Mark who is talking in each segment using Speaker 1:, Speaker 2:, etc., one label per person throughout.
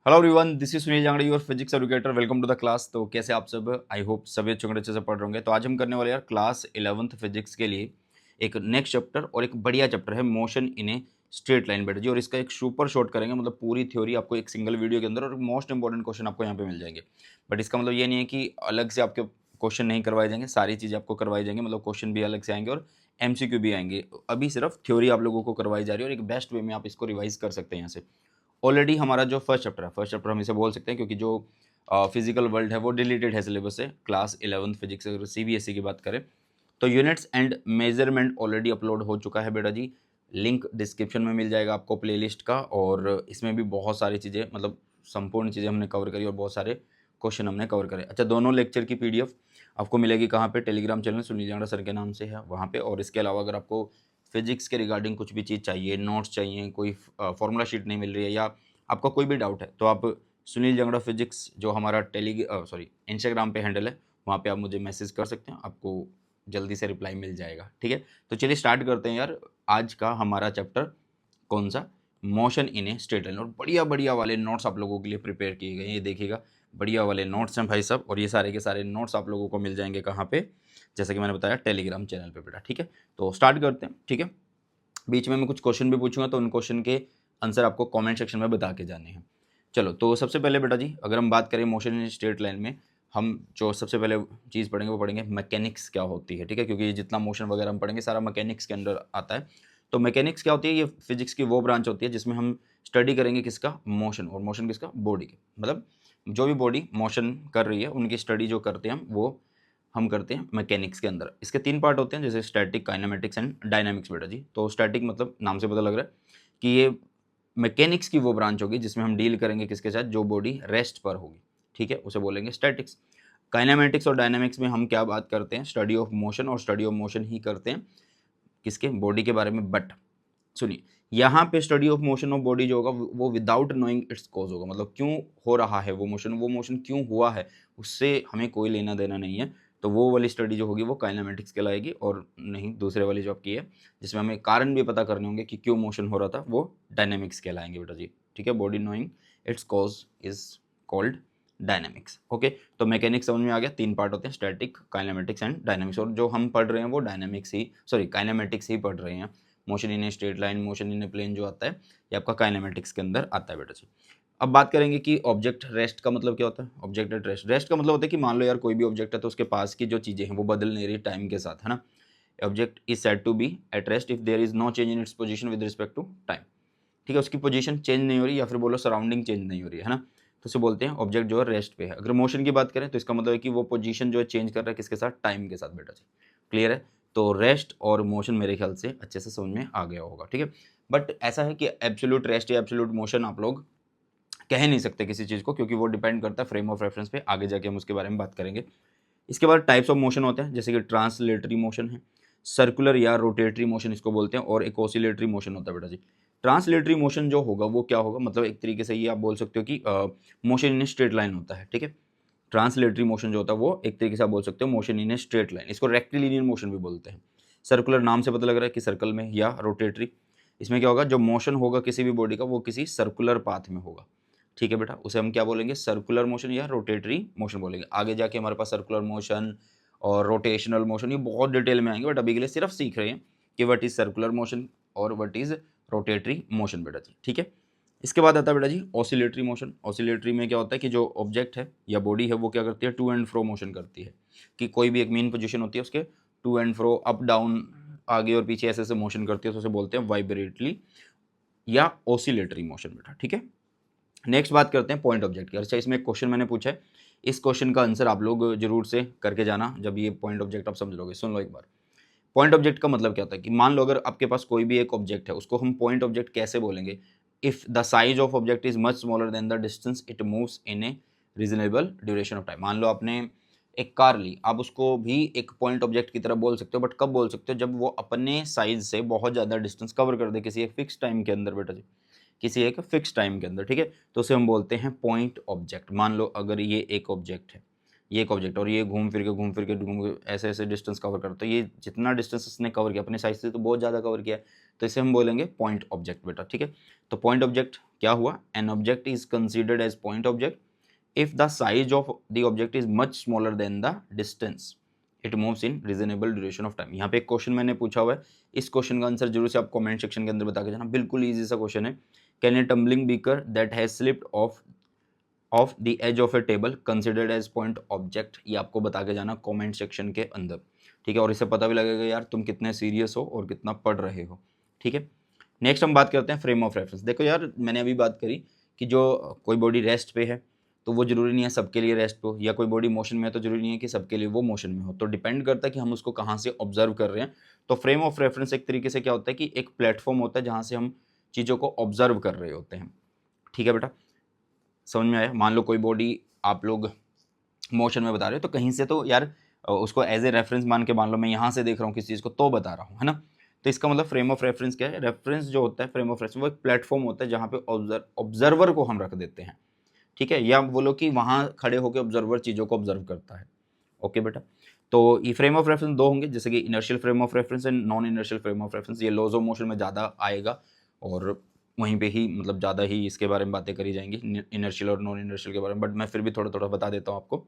Speaker 1: Hello everyone, this is Sunil Jangde, your physics educator. Welcome to the class. तो कैसे आप सब? आई होप सभी अच्छे से पढ़ रहे होंगे। तो आज हम करने वाले यार क्लास 11th फिजिक्स के लिए एक नेक्स्ट चैप्टर और एक बढ़िया चैप्टर है motion in a straight line बेटा जी। और इसका एक सुपर शॉर्ट करेंगे, मतलब पूरी थ्योरी आपको एक सिंगल वीडियो के अंदर, और मोस्ट इंपॉर्टेंट क्वेश्चन आपको यहाँ पे मिल जाएंगे। बट इसका मतलब ये नहीं है कि अलग से आपके क्वेश्चन नहीं करवाए जाएंगे, सारी चीज़ें आपको करवाई जाएंगी, मतलब क्वेश्चन भी अलग से आएंगे और एमसीक्यू भी आएंगे। अभी सिर्फ थ्योरी आप लोगों को करवाई जा रही है और एक बेस्ट वे में आप इसको रिवाइज कर सकते हैं यहाँ से। ऑलरेडी हमारा जो फर्स्ट चैप्टर है, फर्स्ट चैप्टर हम इसे बोल सकते हैं क्योंकि जो फिजिकल वर्ल्ड है वो डिलीटेड है सिलेबस से। क्लास 11th फिजिक्स अगर सीबीएसई की बात करें तो units and measurement already upload हो चुका है बेटा जी। लिंक डिस्क्रिप्शन में मिल जाएगा आपको प्लेलिस्ट का। और इसमें भी बहुत सारी चीज़ें, मतलब संपूर्ण चीज़ें हमने कवर करी और बहुत सारे क्वेश्चन हमने कवर करे। अच्छा, दोनों लेक्चर की पीडीएफ आपको मिलेगी कहाँ पे? Telegram channel Sunil Jangra sir के नाम से है वहाँ पे। और इसके अलावा अगर आपको फिजिक्स के रिगार्डिंग कुछ भी चीज़ चाहिए, नोट्स चाहिए, कोई फॉर्मूला शीट नहीं मिल रही है या आपका कोई भी डाउट है, तो आप सुनील जांगड़ा फिजिक्स जो हमारा इंस्टाग्राम पे हैंडल है, वहाँ पे आप मुझे मैसेज कर सकते हैं, आपको जल्दी से रिप्लाई मिल जाएगा। ठीक है, तो चलिए स्टार्ट करते हैं यार। आज का हमारा चैप्टर कौन सा? Motion in a straight line. और बढ़िया बढ़िया वाले नोट्स आप लोगों के लिए प्रिपेयर किए गए हैं, ये देखिएगा, बढ़िया वाले नोट्स हैं भाई साहब। और ये सारे के सारे नोट्स आप लोगों को मिल जाएंगे कहाँ पे? जैसे कि मैंने बताया, टेलीग्राम चैनल पे बेटा। ठीक है, तो स्टार्ट करते हैं। ठीक है, बीच में मैं कुछ क्वेश्चन भी पूछूंगा तो उन क्वेश्चन के आंसर आपको कमेंट सेक्शन में बता के जाने हैं। चलो, तो सबसे पहले बेटा जी, अगर हम बात करें मोशन इन स्ट्रेट लाइन में, हम जो सबसे पहले चीज़ पढ़ेंगे वो पढ़ेंगे मैकेनिक्स क्या होती है। ठीक है, क्योंकि ये जितना मोशन वगैरह हम पढ़ेंगे सारा मैकेनिक्स के अंडर आता है। तो मैकेनिक्स क्या होती है? ये फिजिक्स की वो ब्रांच होती है जिसमें हम स्टडी करेंगे किसका? मोशन। और मोशन किसका? बॉडी के। मतलब जो भी बॉडी मोशन कर रही है उनकी स्टडी जो करते हैं हम करते हैं मैकेनिक्स के अंदर। इसके तीन पार्ट होते हैं, जैसे स्टैटिक, काइनेमेटिक्स एंड डायनामिक्स बेटा जी। तो स्टैटिक मतलब नाम से पता लग रहा है कि ये मैकेनिक्स की वो ब्रांच होगी जिसमें हम डील करेंगे किसके साथ? जो बॉडी रेस्ट पर होगी। ठीक है, उसे बोलेंगे स्टैटिक्स। काइनेमेटिक्स और डायनामिक्स में हम क्या बात करते हैं? Study of motion. और स्टडी ऑफ मोशन ही करते हैं किसके? बॉडी के बारे में। बट सुनिए, यहाँ पे study of motion of body जो होगा वो विदाउट नोइंग इट्स कॉज होगा। मतलब क्यों हो रहा है वो मोशन क्यों हुआ है, उससे हमें कोई लेना देना नहीं है। तो वो वाली स्टडी जो होगी वो काइनेमेटिक्स कहलाएगी, और नहीं दूसरे वाली जो आपकी है जिसमें हमें कारण भी पता करने होंगे कि क्यों मोशन हो रहा था, वो डायनेमिक्स कहलाएंगे बेटा जी। ठीक है, body knowing it's cause is called dynamics. Okay, तो मैकेनिक्स समझ में आ गया। तीन पार्ट होते हैं, स्टैटिक, काइनेमेटिक्स एंड डायनेमिक्स। और जो हम पढ़ रहे हैं वो काइनेमेटिक्स ही पढ़ रहे हैं। Motion in a straight line, motion in a plane जो आता है ये आपका काइनेमेटिक्स के अंदर आता है बेटा जी। अब बात करेंगे कि ऑब्जेक्ट रेस्ट का मतलब क्या होता है। ऑब्जेक्ट एट रेस्ट, रेस्ट का मतलब होता है कि मान लो यार कोई भी ऑब्जेक्ट है तो उसके पास की जो चीज़ें हैं वो बदल नहीं रही टाइम के साथ, है ना। Object is said to be at rest if there is no change in its position with respect to time. ठीक है, उसकी पोजीशन चेंज नहीं हो रही, या फिर बोलो सराउंडिंग चेंज नहीं हो रही है ना, तो उसे बोलते हैं ऑब्जेक्ट जो है रेस्ट पे है। अगर मोशन की बात करें तो इसका मतलब है कि वो पोजीशन जो है चेंज कर रहा है किसके साथ? टाइम के साथ बेटा जी। क्लियर है? तो रेस्ट और मोशन मेरे ख्याल से अच्छे से समझ में आ गया होगा। ठीक है, बट ऐसा है कि एब्सोल्यूट रेस्ट या एब्सोल्यूट मोशन आप लोग कह नहीं सकते किसी चीज़ को, क्योंकि वो डिपेंड करता है फ्रेम ऑफ रेफरेंस पे। आगे जाके हम उसके बारे में बात करेंगे। इसके बाद टाइप्स ऑफ मोशन होते हैं, जैसे कि ट्रांसलेटरी मोशन है, सर्कुलर या रोटेटरी मोशन इसको बोलते हैं, और एक ऑसिलेटरी मोशन होता है बेटा जी। ट्रांसलेटरी मोशन जो होगा वो क्या होगा? मतलब एक तरीके से ये आप बोल सकते हो कि मोशन इन स्ट्रेट लाइन होता है। ठीक है, ट्रांसलेटरी मोशन जो होता है वो एक तरीके से आप बोल सकते हो motion in a straight line. इसको रेक्टिलिनियर मोशन भी बोलते हैं। सर्कुलर नाम से पता लग रहा है कि सर्कल में, या रोटेटरी, इसमें क्या होगा? जो मोशन होगा किसी भी बॉडी का वो किसी सर्कुलर पाथ में होगा। ठीक है बेटा, उसे हम क्या बोलेंगे? सर्कुलर मोशन या रोटेटरी मोशन बोलेंगे। आगे जाके हमारे पास सर्कुलर मोशन और रोटेशनल मोशन ये बहुत डिटेल में आएंगे, बट अभी के लिए सिर्फ सीख रहे हैं कि व्हाट इज सर्कुलर मोशन और व्हाट इज रोटेटरी मोशन बेटा जी। ठीक है, इसके बाद आता है बेटा जी ऑसिलेटरी मोशन। ऑसिलेटरी में क्या होता है कि जो ऑब्जेक्ट है या बॉडी है वो क्या करती है? टू एंड फ्रो मोशन करती है। कि कोई भी एक मेन पोजीशन होती है उसके to and fro, up down, आगे और पीछे ऐसे ऐसे मोशन करती है, तो उसे बोलते हैं वाइब्रेटरी या ऑसिलेटरी मोशन बेटा। ठीक है, नेक्स्ट बात करते हैं पॉइंट ऑब्जेक्ट की। अच्छा, इसमें एक क्वेश्चन मैंने पूछा है, इस क्वेश्चन का आंसर आप लोग जरूर से करके जाना जब ये पॉइंट ऑब्जेक्ट आप समझ लोगे। सुन लो एक बार, पॉइंट ऑब्जेक्ट का मतलब क्या होता है कि मान लो अगर आपके पास कोई भी एक ऑब्जेक्ट है, उसको हम पॉइंट ऑब्जेक्ट कैसे बोलेंगे? If the size of object is much smaller than the distance it moves in A reasonable duration of time. मान लो आपने एक कार ली, आप उसको भी एक पॉइंट ऑब्जेक्ट की तरह बोल सकते हो, बट कब बोल सकते हो? जब वो अपने साइज से बहुत ज़्यादा डिस्टेंस कवर कर दे किसी एक फिक्स टाइम के अंदर बेटा जी, किसी एक फिक्स टाइम के अंदर। ठीक है, तो उसे हम बोलते हैं पॉइंट ऑब्जेक्ट। मान लो अगर ये एक ऑब्जेक्ट है, ये एक ऑब्जेक्ट, और ये घूम फिर के ऐसे ऐसे डिस्टेंस कवर करता है, ये जितना डिस्टेंस इसने कवर किया अपने साइज से तो बहुत ज़्यादा कवर किया है, तो इसे हम बोलेंगे पॉइंट ऑब्जेक्ट बेटा। ठीक है, तो पॉइंट ऑब्जेक्ट क्या हुआ, an object is considered as point object if the size of the object is much smaller than the distance it moves in reasonable duration of time. यहाँ पे एक क्वेश्चन मैंने पूछा हुआ है, इस क्वेश्चन का आंसर जरूर से आप कमेंट सेक्शन के अंदर बता के जाना, बिल्कुल ईजी सा क्वेश्चन है। Can a tumbling beaker that has slipped off the edge of a table considered as point object, ये आपको बता के जाना कमेंट सेक्शन के अंदर, ठीक है। और इससे पता भी लगेगा यार तुम कितने सीरियस हो और कितना पढ़ रहे हो, ठीक है। नेक्स्ट हम बात करते हैं फ्रेम ऑफ रेफरेंस। देखो यार मैंने अभी बात करी कि जो कोई बॉडी रेस्ट पे है तो वो जरूरी नहीं है सबके लिए रेस्ट पे हो, या कोई बॉडी मोशन में है तो जरूरी नहीं है कि सबके लिए वो मोशन में हो, तो डिपेंड करता है कि हम उसको कहाँ से ऑब्जर्व कर रहे हैं। तो फ्रेम ऑफ रेफरेंस एक तरीके से क्या होता है कि एक प्लेटफॉर्म होता है जहाँ से हम चीज़ों को ऑब्जर्व कर रहे होते हैं, ठीक है बेटा, समझ में आया। मान लो कोई बॉडी आप लोग मोशन में बता रहे हो तो कहीं से तो यार उसको एज ए रेफरेंस मान के, मान लो मैं यहाँ से देख रहा हूँ किसी चीज़ को तो बता रहा हूँ, है ना। तो इसका मतलब फ्रेम ऑफ रेफरेंस क्या है, रेफरेंस जो होता है फ्रेम ऑफ रेफरेंस वो एक प्लेटफॉर्म होता है जहाँ पे ऑब्जर्वर को हम रख देते हैं, ठीक है, या बोलो कि वहाँ खड़े होकर ऑब्जर्वर चीज़ों को ऑब्जर्व करता है, ओके बेटा। तो ये फ्रेम ऑफ रेफरेंस दो होंगे, जैसे कि inertial frame of reference and non inertial frame of reference. ये लॉज ऑफ मोशन में ज़्यादा आएगा और वहीं पे ही मतलब ज़्यादा ही इसके बारे में बातें करी जाएंगी इनर्शियल और नॉन इनर्शियल के बारे में, बट मैं फिर भी थोड़ा थोड़ा बता देता हूँ आपको।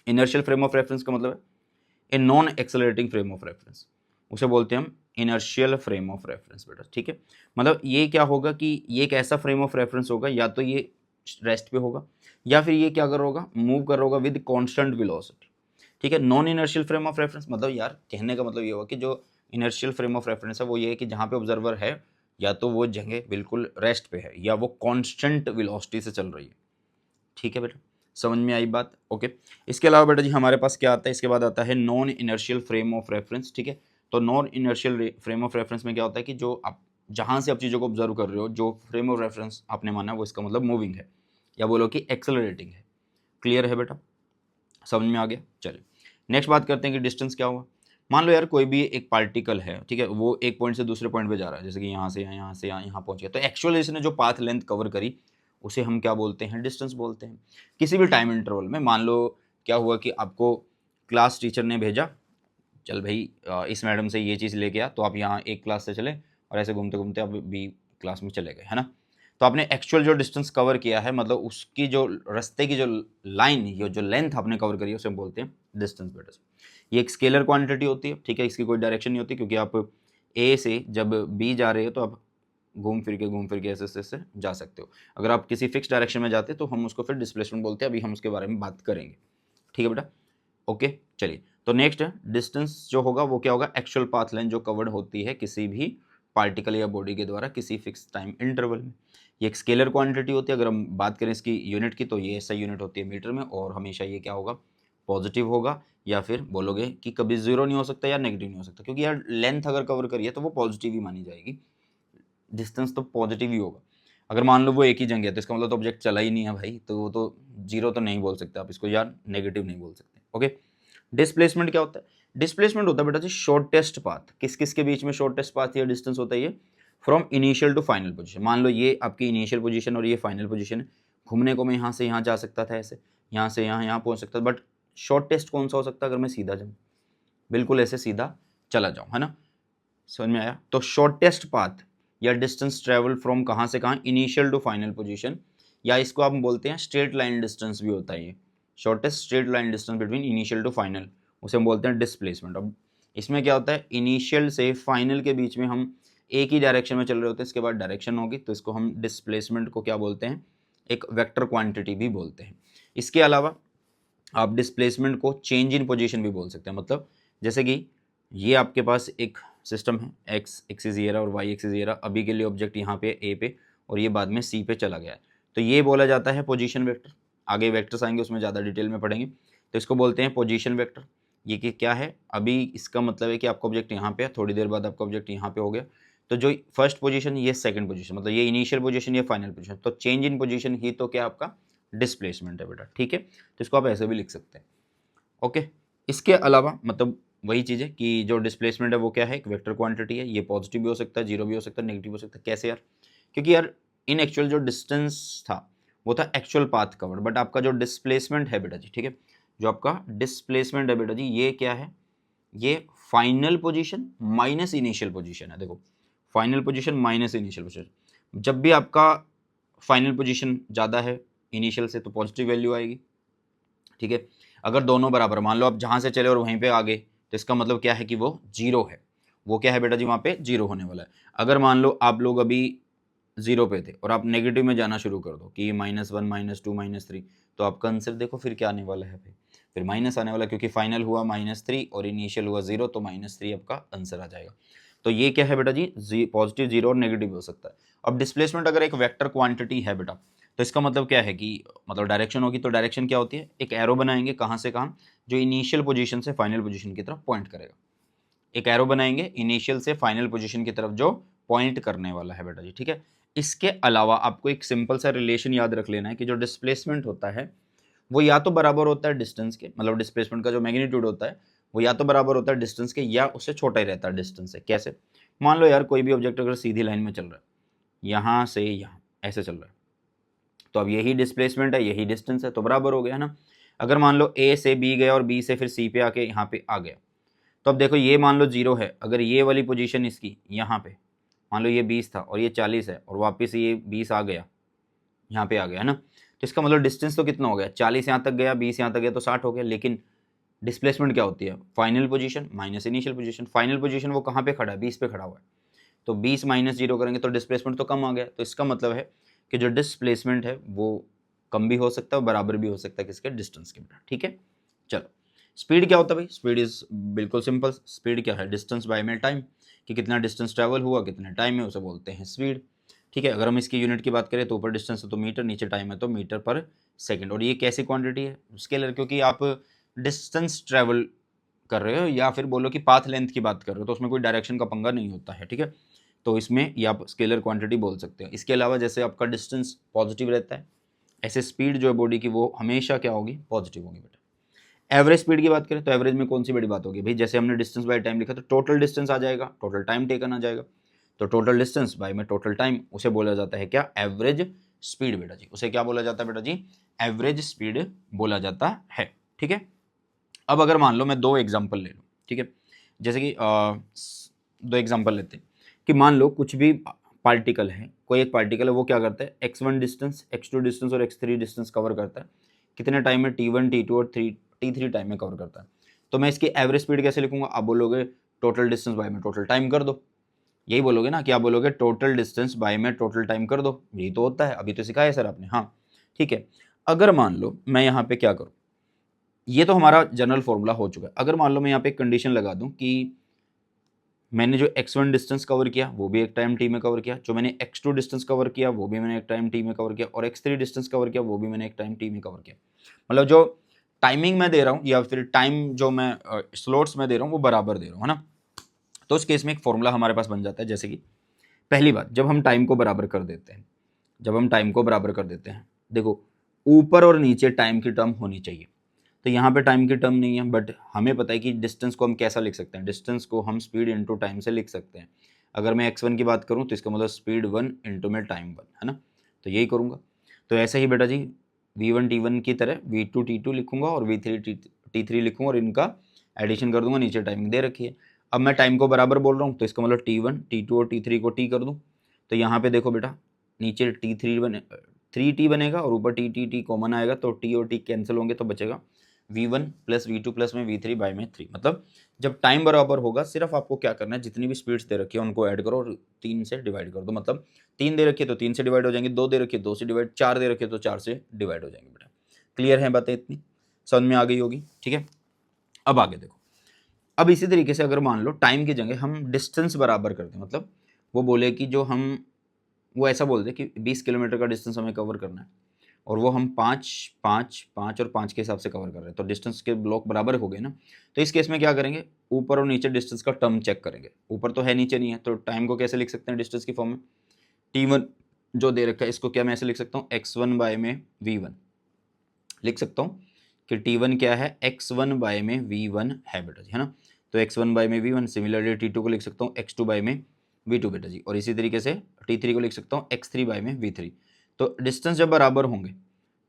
Speaker 1: इनर्शियल फ्रेम ऑफ रेफरेंस का मतलब है a non accelerating frame of reference, उसे बोलते हैं हम इनर्शियल फ्रेम ऑफ रेफरेंस बेटा, ठीक है। मतलब ये क्या होगा कि ये एक ऐसा फ्रेम ऑफ रेफरेंस होगा, या तो ये रेस्ट पे होगा या फिर ये क्या कर रहा होगा, मूव कर रहा होगा विद कांस्टेंट वेलोसिटी, ठीक है। Non inertial frame of reference मतलब यार कहने का मतलब ये होगा कि जो इनर्शियल फ्रेम ऑफ रेफरेंस है वो ये है कि जहाँ पे ऑब्जर्वर है या तो वो जगह बिल्कुल रेस्ट पे है या वो कांस्टेंट वेलोसिटी से चल रही है, ठीक है बेटा, समझ में आई बात, ओके। इसके अलावा बेटा जी हमारे पास क्या आता है, इसके बाद आता है non inertial frame of reference, ठीक है। तो non inertial frame of reference में क्या होता है कि जो आप जहाँ से आप चीज़ों को ऑब्जर्व कर रहे हो, जो फ्रेम ऑफ रेफरेंस आपने माना वो इसका मतलब मूविंग है या बोलो कि एक्सेलरेटिंग है, क्लियर है बेटा, समझ में आ गया। चलिए नेक्स्ट बात करते हैं कि डिस्टेंस क्या हुआ। मान लो यार कोई भी एक पार्टिकल है, ठीक है, वो एक पॉइंट से दूसरे पॉइंट पे जा रहा है, जैसे कि यहाँ से यहाँ से यहाँ पहुँच गया, तो एक्चुअली इसने जो पाथ लेंथ कवर करी उसे हम क्या बोलते हैं, डिस्टेंस बोलते हैं। किसी भी टाइम इंटरवल में मान लो क्या हुआ कि आपको क्लास टीचर ने भेजा, चल भाई इस मैडम से ये चीज़ लेके आ, तो आप यहाँ एक क्लास से चले और ऐसे घूमते घूमते आप बी क्लास में चले गए, है ना। तो आपने एक्चुअल जो डिस्टेंस कवर किया है, मतलब उसकी जो रास्ते की जो लाइन, ये जो लेंथ आपने कवर करी है उसे हम बोलते हैं डिस्टेंस बेटा। ये एक स्केलर क्वांटिटी होती है, ठीक है, इसकी कोई डायरेक्शन नहीं होती, क्योंकि आप ए से जब बी जा रहे हो तो आप घूम फिर के ऐसे जा सकते हो। अगर आप किसी फिक्स डायरेक्शन में जाते तो हम उसको फिर डिस्प्लेसमेंट बोलते हैं, अभी हम उसके बारे में बात करेंगे, ठीक है बेटा, ओके। चलिए तो नेक्स्ट डिस्टेंस जो होगा वो क्या होगा, एक्चुअल पाथ लाइन जो कवर्ड होती है किसी भी पार्टिकल या बॉडी के द्वारा किसी फिक्स टाइम इंटरवल में। ये एक स्केलर क्वांटिटी होती है, अगर हम बात करें इसकी यूनिट की तो ये ऐसा यूनिट होती है मीटर में, और हमेशा ये क्या होगा, पॉजिटिव होगा, या फिर बोलोगे कि कभी जीरो नहीं हो सकता या नेगेटिव नहीं हो सकता, क्योंकि यार लेंथ अगर कवर करिए तो वो पॉजिटिव ही मानी जाएगी, डिस्टेंस तो पॉजिटिव ही होगा। अगर मान लो वो एक ही जगह है तो इसका मतलब तो ऑब्जेक्ट चला ही नहीं है भाई, तो वो तो जीरो तो नहीं बोल सकते आप इसको यार, नेगेटिव नहीं बोल सकते, ओके। डिस्प्लेसमेंट क्या होता है, डिस्प्लेसमेंट होता है बेटा जी शॉर्टेस्ट पाथ, किस किस के बीच में शॉर्टेस्ट पाथ या डिस्टेंस होता है, ये from initial to final position. मान लो ये आपकी इनिशियल पोजीशन और ये फाइनल पोजीशन है, घूमने को मैं यहाँ से यहाँ जा सकता था, ऐसे यहाँ से यहाँ पहुँच सकता था, बट शॉर्टेस्ट कौन सा हो सकता है, अगर मैं सीधा जाऊँ, बिल्कुल ऐसे सीधा चला जाऊँ, है ना, समझ में आया। तो शॉर्टेस्ट पाथ या डिस्टेंस ट्रेवल फ्रॉम कहाँ से कहाँ, इनिशियल टू फाइनल पोजीशन, या इसको आप बोलते हैं स्ट्रेट लाइन डिस्टेंस भी होता है ये, shortest straight line distance between initial to final, उसे हम बोलते हैं डिस्प्लेसमेंट। अब इसमें क्या होता है, इनिशियल से फाइनल के बीच में हम एक ही डायरेक्शन में चल रहे होते हैं, इसके बाद डायरेक्शन होगी, तो इसको हम डिस्प्लेसमेंट को क्या बोलते हैं, एक वेक्टर क्वांटिटी भी बोलते हैं। इसके अलावा आप डिस्प्लेसमेंट को चेंज इन पोजीशन भी बोल सकते हैं, मतलब जैसे कि ये आपके पास एक सिस्टम है, एक्स एक्सिस ये रहा और वाई एक्सिस ये रहा, अभी के लिए ऑब्जेक्ट यहाँ पे ए पे और ये बाद में सी पे चला गया है, तो ये बोला जाता है पोजीशन वेक्टर। आगे वेक्टर्स आएंगे उसमें ज़्यादा डिटेल में पढ़ेंगे, तो इसको बोलते हैं पोजीशन वेक्टर। ये कि क्या है, अभी इसका मतलब है कि आपका ऑब्जेक्ट यहाँ पे है, थोड़ी देर बाद आपका ऑब्जेक्ट यहाँ पे हो गया, तो जो फर्स्ट पोजीशन ये सेकंड पोजीशन, मतलब ये इनिशियल पोजीशन ये फाइनल पोजीशन, तो चेंज इन पोजीशन ही तो क्या आपका डिस्प्लेसमेंट है बेटा, ठीक है। तो इसको आप ऐसे भी लिख सकते हैं, ओके। इसके अलावा मतलब वही चीज़ है कि जो डिस्प्लेसमेंट है वो क्या है, एक वेक्टर क्वांटिटी है, ये पॉजिटिव भी हो सकता है, जीरो भी हो सकता है, नेगेटिव हो सकता है। कैसे यार, क्योंकि यार इन एक्चुअल जो डिस्टेंस था वो था एक्चुअल पाथ कवर्ड, बट आपका जो डिस्प्लेसमेंट है बेटा जी, ठीक है, जो आपका डिस्प्लेसमेंट है बेटा जी, ये क्या है, ये final position minus initial position है। देखो final position minus initial position, जब भी आपका फाइनल पोजीशन ज़्यादा है इनिशियल से तो पॉजिटिव वैल्यू आएगी, ठीक है। अगर दोनों बराबर, मान लो आप जहाँ से चले और वहीं पे आ गए, तो इसका मतलब क्या है कि वो जीरो है। वो क्या है बेटा जी, वहाँ पे जीरो होने वाला है। अगर मान लो आप लोग अभी जीरो पे थे और आप नेगेटिव में जाना शुरू कर दो कि -1 -2 -3, तो आपका आंसर देखो फिर क्या आने वाला है भाई, फिर माइनस आने वाला है, क्योंकि फाइनल हुआ -3 और इनिशियल हुआ 0, तो -3 आपका आंसर आ जाएगा। तो ये क्या है बेटा जी, पॉजिटिव, जीरो और नेगेटिव हो सकता है। अब डिस्प्लेसमेंट अगर एक वेक्टर क्वांटिटी है बेटा, तो इसका मतलब क्या है कि मतलब डायरेक्शन होगी, तो डायरेक्शन क्या होती है, एक एरो बनाएंगे कहाँ से कहाँ, जो इनिशियल पोजीशन से फाइनल पोजीशन की तरफ पॉइंट करेगा। एक एरो बनाएंगे इनिशियल से फाइनल पोजीशन की तरफ जो पॉइंट करने वाला है बेटा जी, ठीक है। इसके अलावा आपको एक सिंपल सा रिलेशन याद रख लेना है कि जो डिस्प्लेसमेंट होता है वो या तो बराबर होता है डिस्टेंस के, मतलब डिस्प्लेसमेंट का जो मैग्नीट्यूड होता है वो या तो बराबर होता है डिस्टेंस के या उससे छोटा ही रहता है डिस्टेंस से। कैसे, मान लो यार कोई भी ऑब्जेक्ट अगर सीधी लाइन में चल रहा है, यहाँ से यहाँ ऐसे चल रहा है, तो अब यही डिस्प्लेसमेंट है, यही डिस्टेंस है, तो बराबर हो गया ना। अगर मान लो ए से बी गया और बी से फिर सी पे आके यहाँ पे आ गया, तो अब देखो ये मान लो जीरो है, अगर ये वाली पोजीशन इसकी यहाँ पे, मान लो ये 20 था और ये 40 है और वापस ये 20 आ गया, यहाँ पे आ गया है ना, तो इसका मतलब डिस्टेंस तो कितना हो गया, 40 यहाँ तक गया, 20 यहाँ तक गया, तो 60 हो गया। लेकिन डिस्प्लेसमेंट क्या होती है, final position minus initial position. Final position वो कहाँ पे खड़ा है, 20 पे खड़ा हुआ है, तो 20 माइनस जीरो करेंगे तो डिस्प्लेसमेंट तो कम आ गया। तो इसका मतलब है कि जो डिस्प्लेसमेंट है वो कम भी हो सकता है और बराबर भी हो सकता है किसके, डिस्टेंस के। ठीक है, चलो स्पीड क्या होता है भाई, स्पीड इज बिल्कुल सिंपल, स्पीड क्या है, डिस्टेंस बाय में टाइम, कि कितना डिस्टेंस ट्रैवल हुआ कितने टाइम में, उसे बोलते हैं स्पीड। ठीक है, अगर हम इसकी यूनिट की बात करें तो ऊपर डिस्टेंस है तो मीटर, नीचे टाइम है तो मीटर पर सेकंड। और ये कैसी क्वांटिटी है, स्केलर, क्योंकि आप डिस्टेंस ट्रैवल कर रहे हो या फिर बोलो कि पाथ लेंथ की बात कर रहे हो, तो उसमें कोई डायरेक्शन का पंगा नहीं होता है। ठीक है, तो इसमें ये आप स्केलर क्वांटिटी बोल सकते हो। इसके अलावा जैसे आपका डिस्टेंस पॉजिटिव रहता है, ऐसे स्पीड जो है बॉडी की वो हमेशा क्या होगी, पॉजिटिव होगी बेटा। एवरेज स्पीड की बात करें तो एवरेज में कौन सी बड़ी बात होगी भाई, जैसे हमने डिस्टेंस बाय टाइम लिखा तो टोटल डिस्टेंस आ जाएगा, टोटल टाइम टेकन आ जाएगा, तो टोटल डिस्टेंस बाय में टोटल टाइम, उसे बोला जाता है क्या, एवरेज स्पीड बेटा जी। उसे क्या बोला जाता है बेटा जी, एवरेज स्पीड बोला जाता है। ठीक है, अब अगर मान लो मैं दो एग्जाम्पल ले लूँ, ठीक है, जैसे कि दो एग्जाम्पल लेते हैं कि मान लो कुछ भी पार्टिकल है, कोई एक पार्टिकल है, वो क्या करता है, x1 डिस्टेंस, x2 डिस्टेंस और x3 डिस्टेंस कवर करता है, कितने टाइम में, t1 t2 और t3 टाइम में कवर करता है। तो मैं इसकी एवरेज स्पीड कैसे लिखूंगा, आप बोलोगे टोटल डिस्टेंस बाय में टोटल टाइम कर दो, यही बोलोगे ना, क्या बोलोगे, टोटल डिस्टेंस बाय में टोटल टाइम कर दो, यही तो होता है, अभी तो सिखाया सर आपने। हाँ ठीक है, अगर मान लो मैं यहाँ पे क्या करूँ, ये तो हमारा जनरल फॉर्मूला हो चुका है। अगर मान लो मैं यहाँ पे एक कंडीशन लगा दूं कि मैंने जो x1 डिस्टेंस कवर किया वो भी एक टाइम t में कवर किया, जो मैंने x2 डिस्टेंस कवर किया वो भी मैंने एक टाइम t में कवर किया, और x3 डिस्टेंस कवर किया वो भी मैंने एक टाइम t में कवर किया। मतलब जो टाइमिंग मैं दे रहा हूँ या फिर टाइम जो मैं स्लॉट्स में दे रहा हूँ वो बराबर दे रहा हूँ, है ना। तो उस केस में एक फॉर्मूला हमारे पास बन जाता है, जैसे कि पहली बात, जब हम टाइम को बराबर कर देते हैं, जब हम टाइम को बराबर कर देते हैं, देखो ऊपर और नीचे टाइम की टर्म होनी चाहिए। तो यहाँ पे टाइम की टर्म नहीं है, बट हमें पता है कि डिस्टेंस को हम कैसा लिख सकते हैं, डिस्टेंस को हम स्पीड इंटू टाइम से लिख सकते हैं। अगर मैं x1 की बात करूँ तो इसका मतलब स्पीड 1 इंटू में टाइम 1, है ना, तो यही करूँगा। तो ऐसे ही बेटा जी v1 t1 की तरह v2 t2 लिखूंगा और v3 t3 लिखूंगा और इनका एडिशन कर दूंगा, नीचे टाइमिंग दे रखी है। अब मैं टाइम को बराबर बोल रहा हूँ तो इसका मतलब t1 t2 और t3 को t कर दूँ, तो यहाँ पे देखो बेटा नीचे t3 बने 3t बनेगा और ऊपर t कॉमन आएगा, तो t और t कैंसिल होंगे तो बचेगा v1 प्लस v2 प्लस में v3 बाय में 3। मतलब जब टाइम बराबर होगा सिर्फ आपको क्या करना है, जितनी भी स्पीड्स दे रखी है उनको ऐड करो और 3 से डिवाइड कर दो। मतलब 3 दे रखी है तो 3 से डिवाइड हो जाएंगे, 2 दे रखी है 2 से डिवाइड, 4 दे रखी है तो 4 से डिवाइड हो जाएंगे बेटा। क्लियर है बातें, इतनी समझ में आ गई होगी। ठीक है, अब आगे देखो, अब इसी तरीके से अगर मान लो टाइम की जगह हम डिस्टेंस बराबर कर दें, मतलब वो बोले कि जो हम वो ऐसा बोल दे कि 20 किलोमीटर का डिस्टेंस हमें कवर करना है और वो हम 5 5 5 और 5 के हिसाब से कवर कर रहे हैं, तो डिस्टेंस के ब्लॉक बराबर हो गए ना। तो इस केस में क्या करेंगे, ऊपर और नीचे डिस्टेंस का टर्म चेक करेंगे, ऊपर तो है नीचे नहीं है, तो टाइम को कैसे लिख सकते हैं डिस्टेंस की फॉर्म में, t1 जो दे रखा है इसको क्या मैं ऐसे लिख सकता हूँ, x1 बाय में v1 लिख सकता हूँ कि t1 क्या है, x1 बाय में v1 है बेटा जी, है ना। तो x1 बाय में v1, सिमिलरली t2 को लिख सकता हूँ x2 बाय में v2 बेटा जी, और इसी तरीके से t3 को लिख सकता हूँ x3 बाय में v3। तो डिस्टेंस जब बराबर होंगे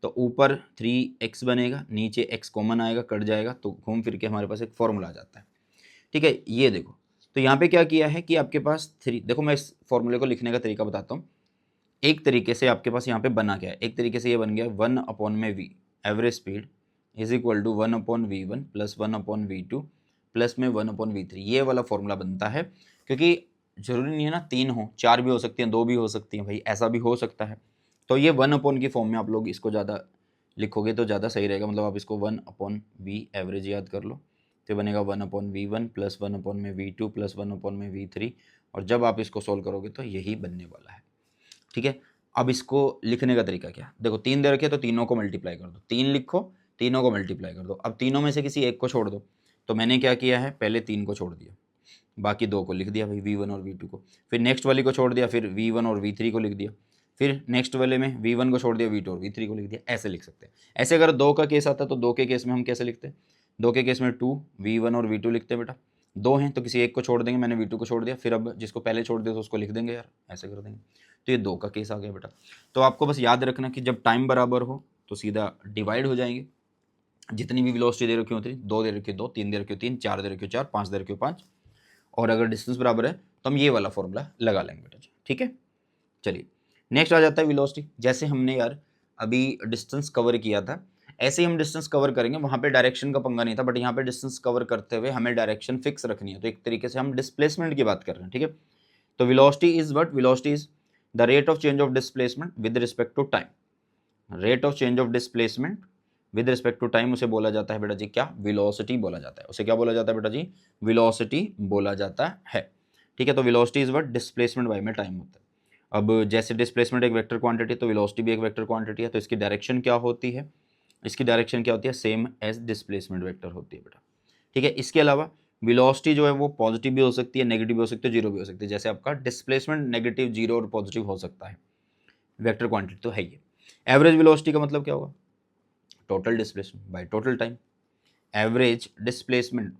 Speaker 1: तो ऊपर 3x बनेगा, नीचे x कॉमन आएगा, कट जाएगा, तो घूम फिर के हमारे पास एक फॉर्मूला आ जाता है। ठीक है, ये देखो, तो यहाँ पे क्या किया है कि आपके पास 3, देखो मैं इस फॉर्मूले को लिखने का तरीका बताता हूँ एक तरीके से आपके पास यहाँ पे बना क्या है, एक तरीके से ये बन गया 1/v average speed is equal to 1/v1 plus 1/v2 plus में 1/v3। ये वाला फॉर्मूला बनता है, क्योंकि जरूरी नहीं है ना 3 हो, 4 भी हो सकती हैं, 2 भी हो सकती हैं भाई, ऐसा भी हो सकता है। तो ये 1/, की फॉर्म में आप लोग इसको ज़्यादा लिखोगे तो ज़्यादा सही रहेगा। मतलब आप इसको 1/v एवरेज याद कर लो, तो बनेगा 1/v1 plus 1/v2 plus 1/v3, और जब आप इसको सोल्व करोगे तो यही बनने वाला है। ठीक है, अब इसको लिखने का तरीका क्या, देखो 3 दे रखे तो तीनों को मल्टीप्लाई कर दो, 3 लिखो, तीनों को मल्टीप्लाई कर दो। अब तीनों में से किसी एक को छोड़ दो, तो मैंने क्या किया है, पहले 3 को छोड़ दिया, बाकी 2 को लिख दिया भाई, v1 और v2 को, फिर नेक्स्ट वाली को छोड़ दिया, फिर v1 और v3 को लिख दिया, फिर नेक्स्ट वाले में v1 को छोड़ दिया, v2 और v3 को लिख दिया। ऐसे लिख सकते हैं। ऐसे अगर 2 का केस आता तो 2 के केस में हम कैसे लिखते हैं, 2 के केस में 2 v1 और v2 लिखते हैं बेटा, 2 हैं तो किसी एक को छोड़ देंगे, मैंने v2 को छोड़ दिया, फिर अब जिसको पहले छोड़ दिया तो उसको लिख देंगे यार, ऐसे कर देंगे। तो ये 2 का केस आ गया बेटा। तो आपको बस याद रखना कि जब टाइम बराबर हो तो सीधा डिवाइड हो जाएंगे, जितनी भी वेलोसिटी दे रखी होती है, 2 दे रखी हो 2, 3 दे रखी हो 3, 4 दे रखी हो 4, 5 दे रखी हो 5, और अगर डिस्टेंस बराबर है तो हम ये वाला फॉर्मूला लगा लेंगे बेटा जी। ठीक है, चलिए नेक्स्ट आ जाता है वेलोसिटी। जैसे हमने यार अभी डिस्टेंस कवर किया था, ऐसे ही हम डिस्टेंस कवर करेंगे। वहाँ पे डायरेक्शन का पंगा नहीं था, बट यहाँ पे डिस्टेंस कवर करते हुए हमें डायरेक्शन फिक्स रखनी है, तो एक तरीके से हम डिस्प्लेसमेंट की बात कर रहे हैं। ठीक है, तो velocity is what, velocity is the rate of change of displacement with respect to time. Rate of change of displacement with respect to time उसे बोला जाता है बेटा जी क्या, वेलोसिटी बोला जाता है। उसे क्या बोला जाता है बेटा जी, वेलोसिटी बोला जाता है। ठीक है, तो velocity is what, displacement bye में टाइम होता है। अब जैसे डिस्प्लेसमेंट एक वेक्टर क्वांटिटी, तो वेलोसिटी भी एक वेक्टर क्वांटिटी है, तो इसकी डायरेक्शन क्या होती है, इसकी डायरेक्शन क्या होती है, सेम एज डिस्प्लेसमेंट वेक्टर होती है बेटा। ठीक है, इसके अलावा वेलोसिटी जो है वो पॉजिटिव भी हो सकती है, नेगेटिव भी हो सकती है, जीरो भी हो सकती है। जैसे आपका डिस्प्लेसमेंट नेगेटिव, जीरो और पॉजिटिव हो सकता है, वेक्टर क्वांटिटी तो है ये। एवरेज वेलोसिटी का मतलब क्या होगा, total displacement by total time. Average displacement,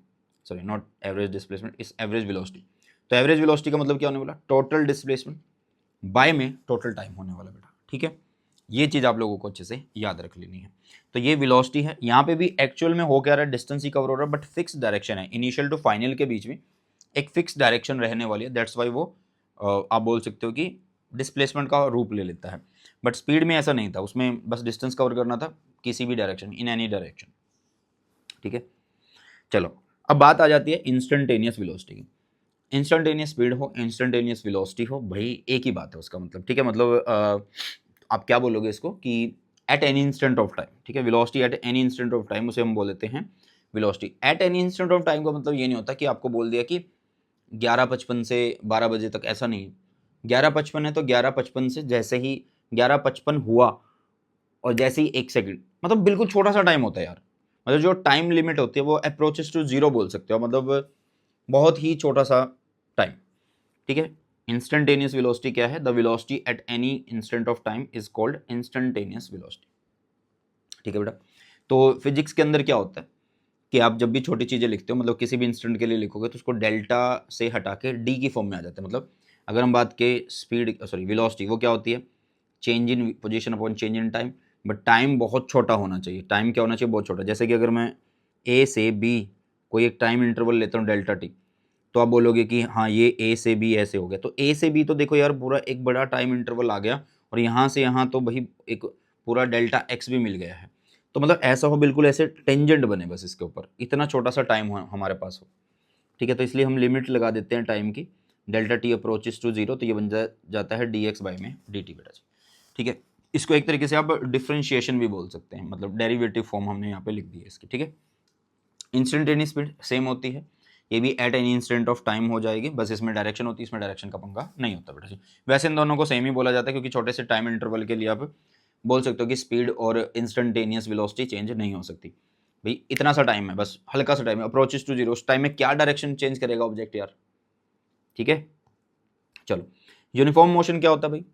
Speaker 1: sorry not average displacement, इस एवरेज वेलोसिटी। तो एवरेज वेलोसिटी का मतलब क्या होने वाला, टोटल डिस्प्लेसमेंट बाय में टोटल टाइम होने वाला बेटा। ठीक है, ये चीज़ आप लोगों को अच्छे से याद रख लेनी है। तो ये वेलोसिटी है, यहाँ पे भी एक्चुअल में हो क्या रहा है, डिस्टेंस ही कवर हो रहा है, बट फिक्स डायरेक्शन है। इनिशियल टू फाइनल के बीच में एक फिक्स डायरेक्शन रहने वाली है, दैट्स वाई वो आप बोल सकते हो कि डिस्प्लेसमेंट का रूप ले लेता है। बट स्पीड में ऐसा नहीं था, उसमें बस डिस्टेंस कवर करना था किसी भी डायरेक्शन, इन एनी डायरेक्शन। ठीक है, चलो अब बात आ जाती है इंस्टेंटेनियस वेलोसिटी की। इंस्टेंटेनियस स्पीड हो, इंस्टेंटेनियस वेलोसिटी हो, भाई एक ही बात है उसका मतलब। ठीक है, मतलब आप क्या बोलोगे इसको कि at any instant of time. ठीक है, velocity at any instant of time, उसे हम बोल देते हैं velocity. At any instant of time का मतलब ये नहीं होता कि आपको बोल दिया कि 11:55 से 12 बजे तक, ऐसा नहीं। 11:55 है तो 11:55 से जैसे ही 11:55 हुआ और जैसे ही 1 सेकंड, मतलब बिल्कुल छोटा सा टाइम होता है यार। मतलब जो टाइम लिमिट होती है वो अप्रोचेस टू जीरो बोल सकते हो, मतलब बहुत ही छोटा सा टाइम। ठीक है, इंस्टेंटेनियस वेलोसिटी क्या है, the velocity at any instant of time is called instantaneous velocity. ठीक है बेटा, तो फिजिक्स के अंदर क्या होता है कि आप जब भी छोटी चीज़ें लिखते हो, मतलब किसी भी इंस्टेंट के लिए लिखोगे तो उसको डेल्टा से हटा के डी की फॉर्म में आ जाता है। मतलब अगर हम बात के स्पीड, सॉरी वेलोसिटी, वो क्या होती है, change in position upon change in time. But time बहुत छोटा होना चाहिए। टाइम क्या होना चाहिए, बहुत छोटा। जैसे कि अगर मैं ए से बी कोई एक टाइम इंटरवल लेता हूँ डेल्टा टी, तो आप बोलोगे कि हाँ ये ए से बी ऐसे हो गया, तो ए से बी तो देखो यार पूरा एक बड़ा टाइम इंटरवल आ गया, और यहाँ से यहाँ तो भाई एक पूरा डेल्टा एक्स भी मिल गया है। तो मतलब ऐसा हो, बिल्कुल ऐसे टेंजेंट बने बस इसके ऊपर, इतना छोटा सा टाइम हो हमारे पास हो। ठीक है, तो इसलिए हम लिमिट लगा देते हैं टाइम की, delta t approaches to zero, तो ये बन जाता है डी एक्स बाई में डी टी बेटा जी। ठीक है, इसको एक तरीके से आप डिफ्रेंशिएशन भी बोल सकते हैं, मतलब डेरिवेटिव फॉर्म हमने यहाँ पे लिख दी है इसकी। ठीक है, इंस्टेंटेनियस स्पीड सेम होती है, ये भी at any instant of time हो जाएगी, बस इसमें डायरेक्शन होती है, इसमें डायरेक्शन का पंगा नहीं होता बेटा जी। वैसे इन दोनों को सेम ही बोला जाता है, क्योंकि छोटे से टाइम इंटरवल के लिए आप बोल सकते हो कि स्पीड और इंस्टेंटेनियस वेलोसिटी चेंज नहीं हो सकती। भाई इतना सा टाइम है, बस हल्का सा टाइम है, अप्रोचेस टू जीरो, उस टाइम में क्या डायरेक्शन चेंज करेगा ऑब्जेक्ट यार। ठीक है, चलो यूनिफॉर्म मोशन क्या होता है भाई,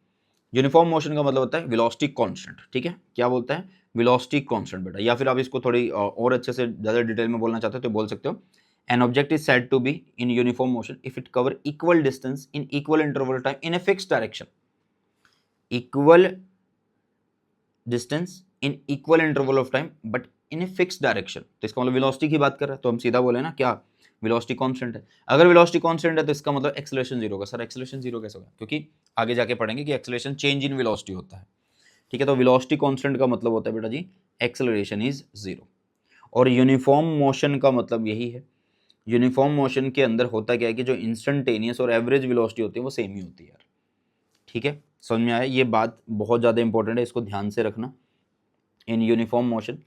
Speaker 1: यूनिफॉर्म मोशन का मतलब होता है वेलोसिटी कांस्टेंट। ठीक है, क्या बोलता है, वेलोसिटी कांस्टेंट बेटा। या फिर आप इसको थोड़ी और अच्छे से ज़्यादा डिटेल में बोलना चाहते हो तो बोल सकते हो, an object is said to be in uniform motion if it cover equal distance in equal interval time in a fix direction. Equal distance in equal interval of time but in a fix direction, तो इसका मतलब velocity की बात कर रहा है, तो हम सीधा बोले ना क्या, वेलोसिटी कांस्टेंट है। अगर वेलोसिटी कांस्टेंट है तो इसका मतलब एक्सेलरेशन जीरो होगा। सर एक्सेलरेशन जीरो कैसे होगा? क्योंकि आगे जाके पढ़ेंगे कि एक्सेलरेशन चेंज इन वेलोसिटी होता है, ठीक है। तो वेलोसिटी कांस्टेंट का मतलब होता है बेटा जी एक्सेलरेशन इज जीरो। और यूनिफॉर्म मोशन का मतलब यही है। यूनिफॉर्म मोशन के अंदर होता क्या है कि जो इंस्टेंटेनियस और एवरेज वेलोसिटी होती है वो सेम ही होती है यार, ठीक है। समझ में आया? ये बात बहुत ज़्यादा इंपॉर्टेंट है, इसको ध्यान से रखना। इन यूनिफॉर्म मोशन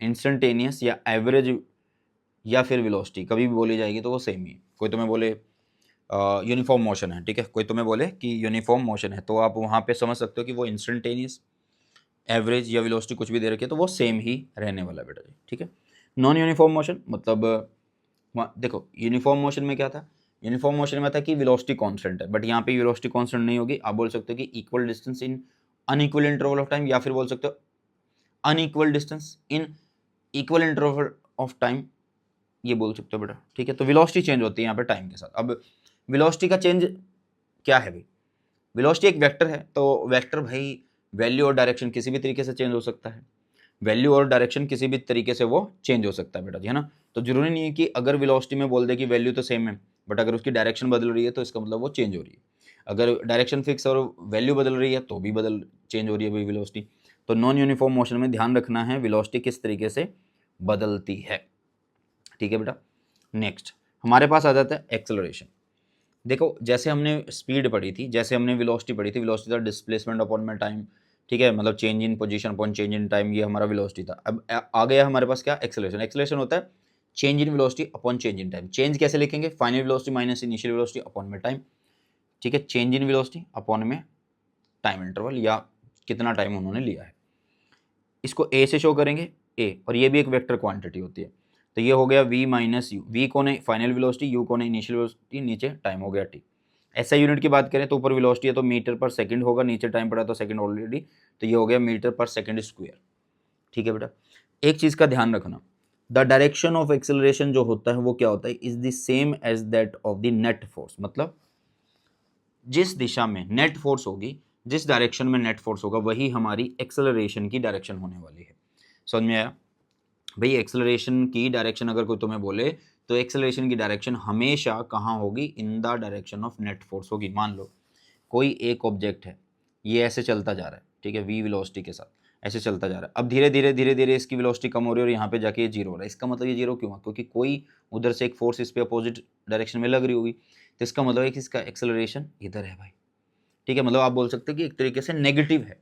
Speaker 1: इंस्टेंटेनियस या एवरेज या फिर वेलोसिटी कभी भी बोली जाएगी तो वो सेम ही है। कोई तुम्हें बोले यूनिफॉर्म मोशन है, ठीक है, कोई तुम्हें बोले कि यूनिफॉर्म मोशन है, तो आप वहाँ पे समझ सकते हो कि वो इंस्टेंटेनियस, एवरेज या वेलोसिटी कुछ भी दे रखी है तो वो सेम ही रहने वाला है बेटा जी, ठीक है। नॉन यूनिफॉर्म मोशन मतलब देखो यूनिफॉर्म मोशन में क्या था, यूनिफॉर्म मोशन में था कि वेलोसिटी कांस्टेंट है, बट यहाँ पे वेलोसिटी कांस्टेंट नहीं होगी। आप बोल सकते हो कि equal distance in unequal interval of time, या फिर बोल सकते हो unequal distance in equal interval of time, ये बोल सकते हो बेटा, ठीक है। तो वेलोसिटी चेंज होती है यहाँ पे टाइम के साथ। अब वेलोसिटी का चेंज क्या है भाई? वेलोसिटी एक वेक्टर है, तो वेक्टर भाई वैल्यू और डायरेक्शन किसी भी तरीके से चेंज हो सकता है। वैल्यू और डायरेक्शन किसी भी तरीके से वो चेंज हो सकता है बेटा जी, है ना। तो जरूरी नहीं है कि अगर वेलोसिटी में बोल दे कि वैल्यू तो सेम है, बट अगर उसकी डायरेक्शन बदल रही है तो इसका मतलब वो चेंज हो रही है। अगर डायरेक्शन फिक्स और वैल्यू बदल रही है तो भी चेंज हो रही है भाई वेलोसिटी। तो नॉन यूनिफॉर्म मोशन में ध्यान रखना है वेलोसिटी किस तरीके से बदलती है, ठीक है बेटा। नेक्स्ट हमारे पास आ जाता है एक्सेलरेशन। देखो जैसे हमने स्पीड पढ़ी थी, जैसे हमने वेलोसिटी पढ़ी थी, वेलोसिटी था डिस्प्लेसमेंट अपॉन में टाइम, ठीक है, मतलब change in position upon change in time, ये हमारा वेलोसिटी था। अब आ गया हमारे पास क्या? एक्सेलरेशन। एक्सेलरेशन होता है change in velocity upon change in time. Change कैसे लिखेंगे? Final velocity minus initial velocity upon में टाइम, ठीक है। चेंज इन वेलोसिटी अपॉन में टाइम इंटरवल, या कितना टाइम उन्होंने लिया है, इसको ए से शो करेंगे, ए, और ये भी एक वेक्टर क्वांटिटी होती है। तो ये हो गया v माइनस यू, वी कौन है? फाइनल वेलोसिटी, यू कौन है? इनिशियल वेलोसिटी, नीचे टाइम हो गया टी। ऐसा यूनिट की बात करें तो ऊपर वेलोसिटी है तो मीटर पर सेकंड होगा, नीचे टाइम पड़ा तो सेकंड ऑलरेडी, तो ये हो गया मीटर पर सेकंड स्क्वायर, ठीक है बेटा। एक चीज़ का ध्यान रखना, द डायरेक्शन ऑफ एक्सेलरेशन जो होता है वो क्या होता है? Is the same as that of the net force. मतलब जिस दिशा में नेट फोर्स होगी, जिस डायरेक्शन में नेट फोर्स होगा, वही हमारी एक्सेलरेशन की डायरेक्शन होने वाली है। समझ में आया भाई? एक्सेलरेशन की डायरेक्शन अगर कोई तुम्हें बोले तो एक्सेलरेशन की डायरेक्शन हमेशा कहाँ होगी? In the direction of net force होगी। मान लो कोई एक ऑब्जेक्ट है, ये ऐसे चलता जा रहा है, ठीक है, वी वेलोसिटी के साथ ऐसे चलता जा रहा है। अब धीरे धीरे इसकी वेलोसिटी कम हो रही है और यहाँ पे जाके ये जीरो हो रहा है। इसका मतलब ये जीरो क्यों हुआ? क्योंकि कोई उधर से एक फोर्स इस पे अपोजिट डायरेक्शन में लग रही होगी, तो इसका मतलब है कि इसका एक्सेलरेशन इधर है भाई, ठीक है। मतलब आप बोल सकते हैं कि एक तरीके से नेगेटिव है।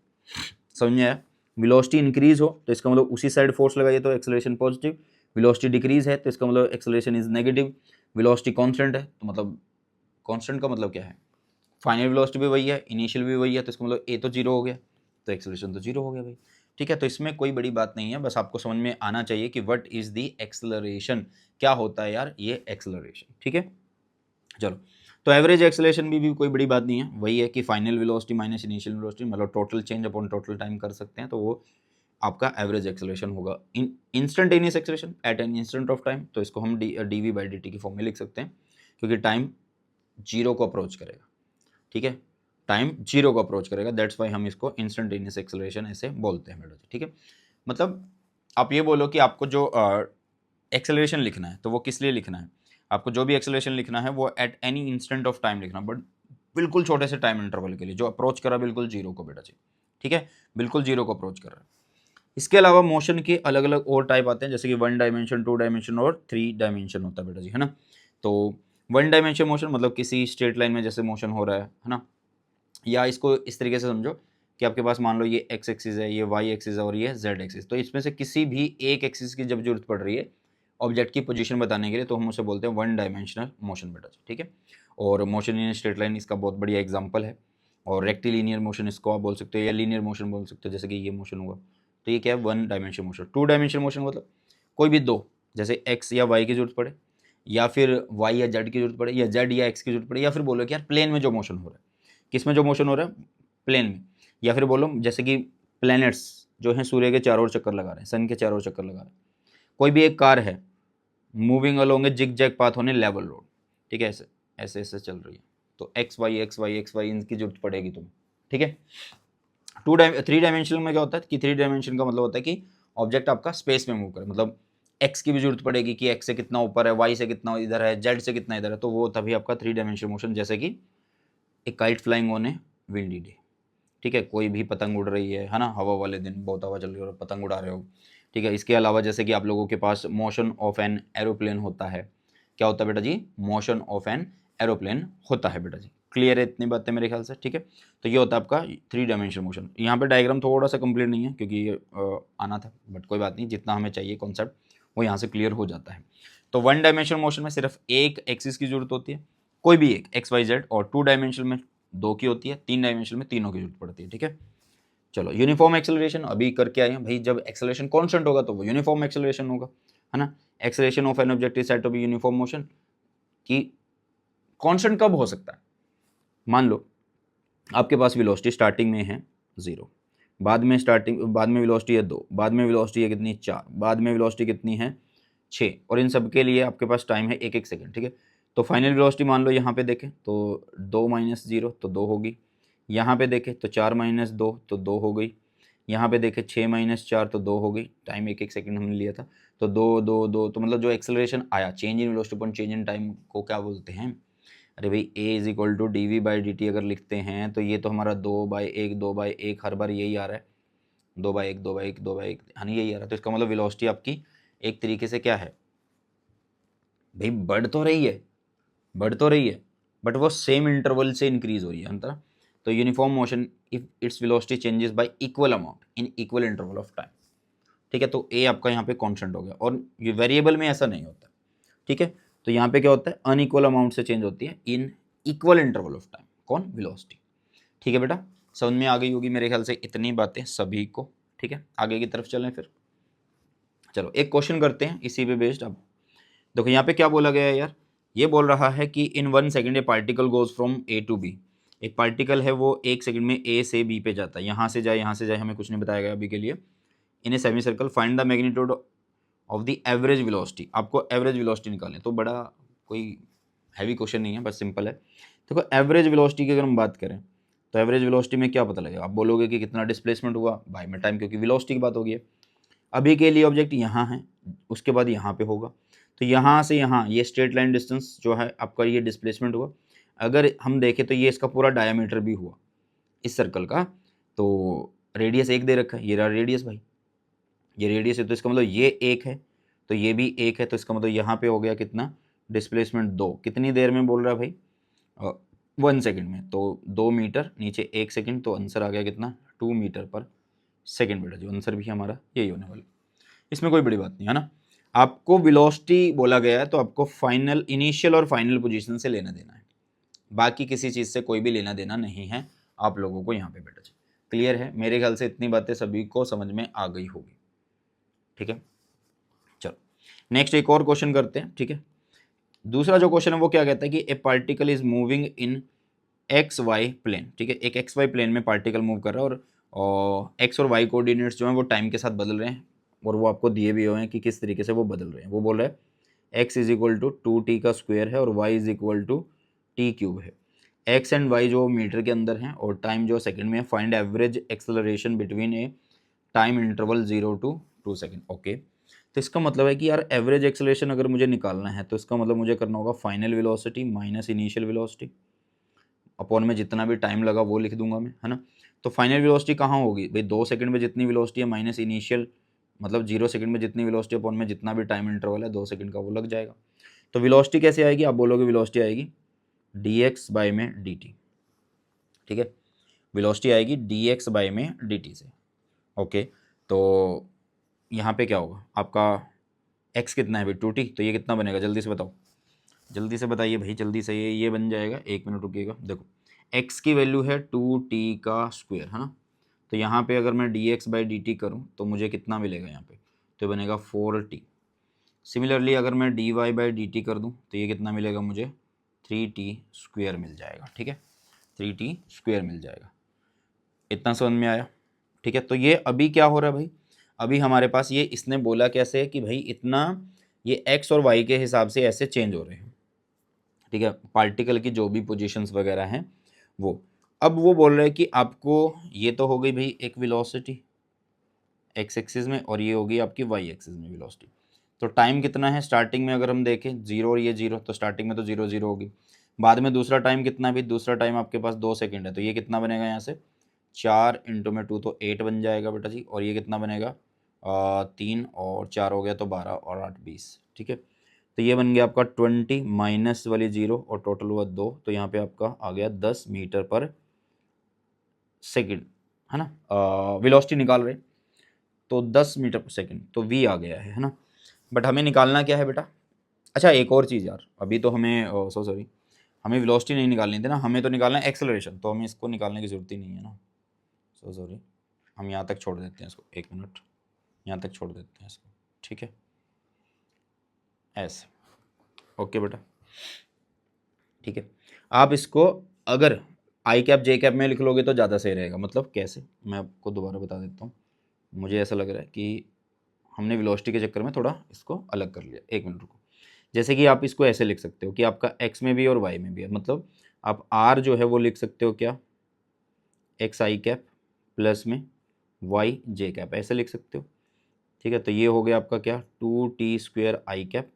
Speaker 1: समझ में आया? वेलोसिटी इंक्रीज हो तो इसका मतलब उसी साइड फोर्स लगाइए तो एक्सेलरेशन पॉजिटिव, वेलोसिटी डिक्रीज है तो इसका मतलब acceleration is negative, velocity constant है तो मतलब कांस्टेंट का मतलब क्या है? फाइनल वेलोसिटी भी वही है, इनिशियल भी वही है, तो इसका मतलब ए तो जीरो हो गया, तो एक्सेलरेशन तो जीरो हो गया भाई, ठीक है। तो इसमें कोई बड़ी बात नहीं है, बस आपको समझ में आना चाहिए कि व्हाट इज द एक्सेलरेशन, क्या होता है यार ये एक्सेलरेशन, ठीक है। चलो, तो एवरेज एक्सेलरेशन भी कोई बड़ी बात नहीं है, वही है कि final velocity minus initial velocity, मतलब total change upon total time कर सकते हैं, तो वो आपका एवरेज एक्सेलरेशन होगा। Instantaneous acceleration at an instant of time, तो इसको हम D we by D T की फॉर्म में लिख सकते हैं, क्योंकि टाइम जीरो को अप्रोच करेगा, ठीक है, टाइम जीरो को अप्रोच करेगा, दैट्स वाई हम इसको इंस्टेंटेनियस एक्सेलरेशन ऐसे बोलते हैं बेटा, ठीक है। मतलब आप ये बोलो कि आपको जो एक्सेलरेशन लिखना है तो वो किस लिए लिखना है? आपको जो भी एक्सेलरेशन लिखना है वो at any instant of time लिखना, बट बिल्कुल छोटे से टाइम इंटरवल के लिए जो अप्रोच कर रहा है बिल्कुल जीरो को बेटा जी, ठीक है, बिल्कुल जीरो को अप्रोच कर रहा है। इसके अलावा मोशन के अलग अलग और टाइप आते हैं, जैसे कि 1 डायमेंशन, 2 डायमेंशन और 3 डायमेंशन होता है बेटा जी, है ना। तो 1 डायमेंशन मोशन मतलब किसी स्ट्रेट लाइन में जैसे मोशन हो रहा है ना, या इसको इस तरीके से समझो कि आपके पास मान लो ये एक्स एक्सिस है, ये वाई एक्सिस है और ये जेड एक्सिस, तो इसमें से किसी भी एक एक्सिस की जब जरूरत पड़ रही है ऑब्जेक्ट की पोजीशन बताने के लिए, तो हम उसे बोलते हैं 1 डायमेंशनल मोशन बेटा जी, ठीक है। और मोशन इन स्ट्रेट लाइन इसका बहुत बढ़िया एग्जाम्पल है, और रेक्टिलिनियर मोशन इसको आप बोल सकते हो, या लीनियर मोशन बोल सकते हो, जैसे कि ये मोशन हुआ, तो ये क्या है? 1 डायमेंशनल मोशन। 2 डायमेंशनल मोशन मतलब कोई भी दो, जैसे एक्स या वाई की जरूरत पड़े, या फिर वाई या जेड की जरूरत पड़े, या जेड या एक्स की जरूरत पड़े, या फिर बोलो कि यार प्लेन में जो मोशन हो रहा है, किस में जो मोशन हो रहा है? प्लेन में। या फिर बोलो जैसे कि प्लैनेट्स जो हैं सूर्य के चारों ओर चक्कर लगा रहे हैं, सन के चारों ओर चक्कर लगा रहे हैं, कोई भी एक कार है moving along a zigzag path on a level road, ठीक है, ऐसे ऐसे ऐसे चल रही है, तो एक्स वाई इनकी जरूरत पड़ेगी तुम्हें, ठीक है। 3 डायमेंशनल में क्या होता है कि 3 डायमेंशन का मतलब होता है कि ऑब्जेक्ट आपका स्पेस में मूव करे, मतलब एक्स की भी जरूरत पड़ेगी कि एक्स से कितना ऊपर है, वाई से कितना इधर है, जेड से कितना इधर है, तो वो तभी आपका 3 डायमेंशनल मोशन, जैसे कि एक kite flying on A windy day, ठीक है, कोई भी पतंग उड़ रही है ना, हवा वाले दिन बहुत हवा चल रही है और पतंग उड़ा रहे हो, ठीक है। इसके अलावा जैसे कि आप लोगों के पास मोशन ऑफ एन एरोप्लेन होता है, क्या होता है बेटा जी, मोशन ऑफ एन एरोप्लेन होता है बेटा जी। क्लियर है इतनी बातें मेरे ख्याल से, ठीक है। तो ये होता है आपका 3 डायमेंशनल मोशन। यहाँ पे डायग्राम थोड़ा सा कंप्लीट नहीं है क्योंकि ये आना था, बट कोई बात नहीं, जितना हमें चाहिए कॉन्सेप्ट वो यहाँ से क्लियर हो जाता है। तो 1 डायमेंशनल मोशन में सिर्फ एक एक्सिस की जरूरत होती है, कोई भी एक एक्स वाई जेड, और 2 डायमेंशनल में 2 की होती है, 3 डायमेंशनल में तीनों की जरूरत पड़ती है, ठीक है। चलो यूनिफॉर्म एक्सेलरेशन अभी करके आए हैं भाई, जब एक्सेलरेशन कांस्टेंट होगा तो वो यूनिफॉर्म एक्सेलरेशन होगा, है ना। Acceleration of an object is said to be uniform motion, कि कांस्टेंट कब हो सकता है, मान लो आपके पास वेलोसिटी स्टार्टिंग में है 0, बाद में वेलोसिटी है 2, बाद में वेलोसिटी है कितनी 4, बाद में वेलोसिटी कितनी है 6, और इन सब के लिए आपके पास टाइम है 1-1 सेकंड, ठीक है। तो फाइनल वेलोसिटी मान लो यहाँ पे देखें तो 2 - 0 तो 2 होगी, यहाँ पे देखें तो 4 - 2 तो 2 हो गई, यहाँ पे देखें 6 - 4 तो 2 हो गई, टाइम 1-1 सेकंड हमने लिया था, तो 2 तो मतलब जो एक्सेलरेशन आया, change in velocity upon change in time को क्या बोलते हैं, अरे भाई a is equal to dv/dt अगर लिखते हैं तो ये तो हमारा 2/1 हर बार यही आ रहा है, 2/1 2/1 2/1, हाँ यही आ रहा है। तो इसका मतलब वेलोसिटी आपकी एक तरीके से क्या है भाई, बढ़ तो रही है बट वो सेम इंटरवल से इंक्रीज हो रही है अंतर। तो uniform motion if its velocity changes y equal amount in equal interval of time, ठीक है। तो a आपका यहाँ पे कांस्टेंट हो गया, और ये वेरिएबल में ऐसा नहीं होता, ठीक है। तो यहाँ पे क्या होता है, अनइक्वल अमाउंट से चेंज होती है इन इक्वल इंटरवल ऑफ टाइम, कौन, वेलोसिटी, ठीक है बेटा। समझ में आ गई होगी मेरे ख्याल से इतनी बातें सभी को, ठीक है। आगे की तरफ चलें फिर, चलो एक क्वेश्चन करते हैं इसी पे बेस्ड। अब देखो यहाँ पे क्या बोला गया है यार, ये बोल रहा है कि in 1 second a particle goes from A to B, एक पार्टिकल है वो 1 सेकंड में ए से बी पे जाता है, यहाँ से जाए हमें कुछ नहीं बताया गया अभी के लिए। In a semi circle find the magnitude of the average velocity, आपको एवरेज वेलोसिटी निकालनी, तो बड़ा कोई हैवी क्वेश्चन नहीं है, बस सिंपल है। देखो एवरेज वेलोसिटी की अगर हम बात करें तो एवरेज वेलोसिटी में क्या पता लगेगा, आप बोलोगे कि कितना डिस्प्लेसमेंट हुआ बाय में टाइम, क्योंकि वेलोसिटी की बात होगी है। अभी के लिए ऑब्जेक्ट यहाँ है, उसके बाद यहाँ पे होगा, तो यहाँ से यहाँ ये स्ट्रेट लाइन डिस्टेंस जो है आपका, ये डिस्प्लेसमेंट हुआ। अगर हम देखें तो ये इसका पूरा डायमीटर भी हुआ इस सर्कल का, तो रेडियस 1 दे रखा है, ये रहा रेडियस भाई, ये रेडियस है, तो इसका मतलब ये 1 है, तो ये भी 1 है, तो इसका मतलब यहाँ पे हो गया कितना, डिस्प्लेसमेंट 2, कितनी देर में बोल रहा है भाई 1 सेकंड में, तो 2 मीटर नीचे 1 सेकंड, तो आंसर आ गया कितना 2 मीटर पर सेकंड बेटा, जो आंसर भी हमारा यही होने वाला, इसमें कोई बड़ी बात नहीं है ना। आपको वेलोसिटी बोला गया है तो आपको फाइनल, इनिशियल और फाइनल पोजीशन से लेना देना है, बाकी किसी चीज़ से कोई भी लेना देना नहीं है आप लोगों को यहाँ पे बेटा जी। क्लियर है मेरे ख्याल से, इतनी बातें सभी को समझ में आ गई होगी, ठीक है। चलो नेक्स्ट एक और क्वेश्चन करते हैं, ठीक है। दूसरा जो क्वेश्चन है वो क्या कहता है कि a particle is moving in x y plane, ठीक है। एक एक्स वाई प्लेन में पार्टिकल मूव कर रहा है, और एक्स और वाई कोऑर्डिनेट्स जो हैं वो टाइम के साथ बदल रहे हैं, और वो आपको दिए भी हुए हैं कि किस तरीके से वो बदल रहे हैं। वो बोल रहा है x is equal to 2t का स्क्वायर है और y is equal to t cube है। एक्स एंड वाई जो मीटर के अंदर हैं और टाइम जो सेकंड में है, find average acceleration between a time interval 0 to 2 second, okay. तो इसका मतलब है कि यार एवरेज एक्सेलरेशन अगर मुझे निकालना है तो इसका मतलब मुझे करना होगा final velocity minus initial velocity upon में जितना भी टाइम लगा वो लिख दूंगा मैं, है ना। तो फाइनल वेलोसिटी कहाँ होगी भाई, 2 सेकंड में जितनी वेलोसिटी है माइनस इनिशियल मतलब 0 सेकंड में जितनी वेलोसिटी अपॉन में जितना भी टाइम इंटरवल है 2 सेकंड का, वो लग जाएगा। तो वेलोसिटी कैसे आएगी, आप बोलोगे वेलोसिटी आएगी dx बाय में dt, ठीक है। वेलोसिटी आएगी dx बाय में dt से, ओके। तो यहाँ पे क्या होगा आपका x कितना है भाई 2t, तो ये कितना बनेगा जल्दी से बताओ, जल्दी से बताइए भाई जल्दी से, ये बन जाएगा, 1 मिनट रुकिएगा। देखो x की वैल्यू है 2t का स्क्वायर, है ना। तो यहाँ पे अगर मैं dx बाई dt करूँ तो मुझे कितना मिलेगा यहाँ पे, तो बनेगा 4t। सिमिलरली अगर मैं dy बाई dt कर दूँ तो ये कितना मिलेगा मुझे 3t स्क्वायर मिल जाएगा, ठीक है। 3t स्क्वायर मिल जाएगा, इतना समझ में आया, ठीक है। तो ये अभी क्या हो रहा है भाई, अभी हमारे पास ये इसने बोला कैसे है कि भाई इतना ये x और y के हिसाब से ऐसे चेंज हो रहे हैं, ठीक है, पार्टिकल की जो भी पोजीशंस वगैरह हैं वो। अब वो बोल रहे हैं कि आपको ये तो हो गई भाई एक वेलोसिटी x एक्सिस में, और ये होगी आपकी y एक्सिस में वेलोसिटी। तो टाइम कितना है स्टार्टिंग में, अगर हम देखें 0 और ये 0, तो स्टार्टिंग में तो 0 0 होगी। बाद में दूसरा टाइम कितना है भाई, दूसरा टाइम आपके पास 2 सेकंड है, तो ये कितना बनेगा यहाँ से 4 इंटू में 2 तो 8 बन जाएगा बेटा जी। और ये कितना बनेगा 3 और 4 हो गया तो 12 और 8 20, ठीक है। तो ये बन गया आपका 20 माइनस वाली 0 और टोटल हुआ 2, तो यहाँ पे आपका आ गया 10 मीटर पर सेकंड, है ना। वेलोसिटी निकाल रहे तो 10 मीटर पर सेकंड, तो वी आ गया है ना। बट हमें निकालना क्या है बेटा, अच्छा एक और चीज़ यार, अभी तो हमें सॉरी हमें वेलोसिटी नहीं निकालनी थी ना, हमें तो निकालना है एक्सेलरेशन, तो हमें इसको निकालने की ज़रूरत ही नहीं है ना। सॉरी, हम यहाँ तक छोड़ देते हैं इसको, 1 मिनट यहाँ तक छोड़ देते हैं इसको, ठीक है ऐसे। ओके बेटा, ठीक है। आप इसको अगर आई कैप जे कैप में लिख लोगे तो ज़्यादा सही रहेगा। मतलब कैसे, मैं आपको दोबारा बता देता हूँ। मुझे ऐसा लग रहा है कि हमने वेलोसिटी के चक्कर में थोड़ा इसको अलग कर लिया। 1 मिनट रुको। जैसे कि आप इसको ऐसे लिख सकते हो कि आपका एक्स में भी और वाई में भी है, मतलब आप आर जो है वो लिख सकते हो क्या, एक्स आई कैप प्लस में वाई जे कैप, ऐसे लिख सकते हो, ठीक है। तो ये हो गया आपका क्या 2t² आई कैप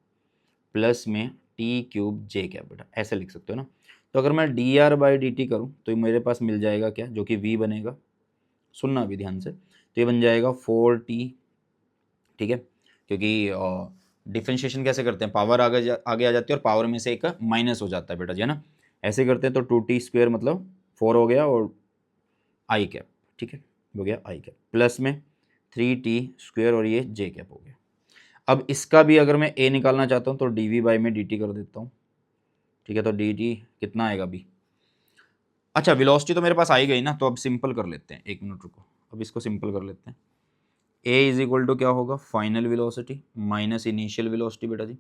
Speaker 1: प्लस में t³ जे कैप, बेटा ऐसे लिख सकते हो ना। तो अगर मैं dr/dt करूँ तो मेरे पास मिल जाएगा क्या, जो कि v बनेगा, सुनना अभी ध्यान से, तो ये बन जाएगा 4t, ठीक है। क्योंकि डिफ्रेंशिएशन कैसे करते हैं, पावर आगे आ जाती है और पावर में से एक माइनस हो जाता है बेटा जी, है ना। ऐसे करते हैं तो 2t² मतलब 4 हो गया और आई कैप, ठीक है, हो गया आई कैप प्लस में 3t² और ये जे कैप हो गया। अब इसका भी अगर मैं a निकालना चाहता हूँ तो dv/dt कर देता हूँ, ठीक है। तो dt कितना आएगा अभी, अच्छा वेलोसिटी तो मेरे पास आई गई ना, तो अब सिंपल कर लेते हैं, 1 मिनट रुको, अब इसको सिंपल कर लेते हैं। a इज इक्वल टू क्या होगा, final velocity minus initial velocity बेटा जी,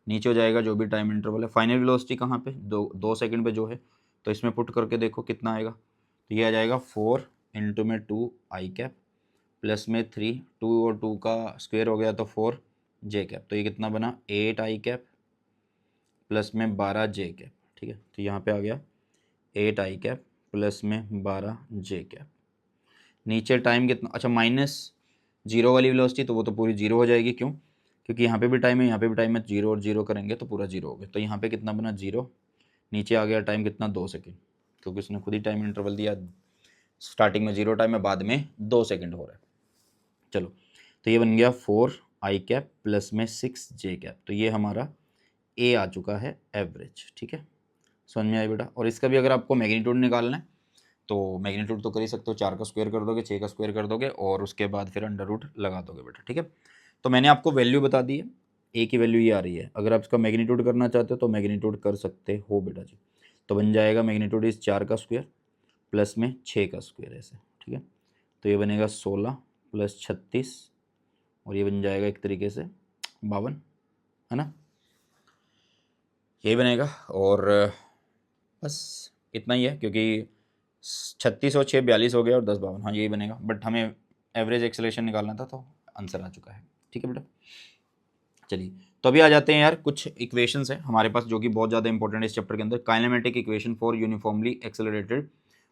Speaker 1: नीचे हो जाएगा जो भी टाइम इंटरवल है। फाइनल वेलोसिटी कहाँ पे, 2 सेकंड पे जो है, तो इसमें पुट करके देखो कितना आएगा, तो ये आ जाएगा 4 इंटू में 2 आई कैप प्लस में 3, 2 और 2 का स्क्वायर हो गया तो 4 जे कैप, तो ये कितना बना 8 आई कैप प्लस में 12 जे कैप, ठीक है। तो यहाँ पे आ गया 8 आई कैप प्लस में 12 जे कैप। नीचे टाइम कितना, अच्छा माइनस 0 वाली वेलोसिटी, तो वो तो पूरी 0 हो जाएगी, क्यों, क्योंकि यहाँ पे भी टाइम है यहाँ पे भी टाइम है, 0 और 0 करेंगे तो पूरा 0 हो गया। तो यहाँ पे कितना बना 0, नीचे आ गया टाइम कितना 2 सेकेंड, क्योंकि उसने खुद ही टाइम इंटरवल दिया, स्टार्टिंग में 0 टाइम है, बाद में 2 सेकेंड हो रहा है। चलो, तो ये बन गया 4 आई कैप प्लस में 6 जे कैप, तो ये हमारा ए आ चुका है एवरेज, ठीक है, समझ में आया बेटा। और इसका भी अगर आपको मैग्नीट्यूड निकालना है तो मैग्नीट्यूड तो कर ही सकते हो, 4 का स्क्वायर कर दोगे, 6 का स्क्वायर कर दोगे और उसके बाद फिर अंडर रूट लगा दोगे बेटा, ठीक है। तो मैंने आपको वैल्यू बता दी है, ए की वैल्यू ये आ रही है। अगर आप इसका मैग्नीट्यूड करना चाहते हो तो मैग्नीट्यूड कर सकते हो बेटा जी। तो बन जाएगा मैग्नीट्यूड इस 4 का स्क्वायर प्लस में 6 का स्क्वायर ऐसे, ठीक है। तो ये बनेगा 16 प्लस 36 और ये बन जाएगा एक तरीके से 52, है ना, यही बनेगा। और बस इतना ही है, क्योंकि 36 और 6 42 हो गया और 10 52, हाँ यही बनेगा। बट हमें एवरेज एक्सेलरेशन निकालना था तो आंसर आ चुका है, ठीक है बेटा। चलिए, तो अभी आ जाते हैं यार, कुछ इक्वेशंस है हमारे पास जो कि बहुत ज़्यादा इंपॉर्टेंट है इस चैप्टर के अंदर। Kinematic equation for uniformly accelerated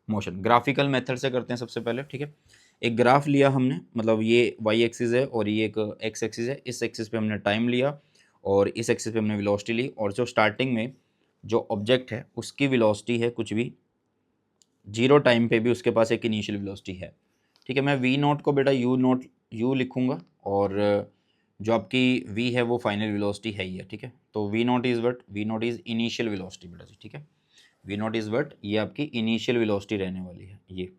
Speaker 1: motion, graphical method से करते हैं सबसे पहले, ठीक है। एक ग्राफ लिया हमने, मतलब ये वाई एक्सिस है और ये एक एक्स एक्सिस है। इस एक्सिस पे हमने टाइम लिया और इस एक्सिस पे हमने वेलोसिटी ली, और जो स्टार्टिंग में जो ऑब्जेक्ट है उसकी वेलोसिटी है कुछ भी, 0 टाइम पे भी उसके पास एक इनिशियल वेलोसिटी है, ठीक है। मैं वी नोट को बेटा यू लिखूंगा और जो आपकी वी है वो फाइनल वेलोसिटी है ही है, ठीक है। तो v naught is what, v naught is initial velocity बेटा जी, ठीक है। वी नोट इज़ वट, ये आपकी इनिशियल वेलोसिटी रहने वाली है, ये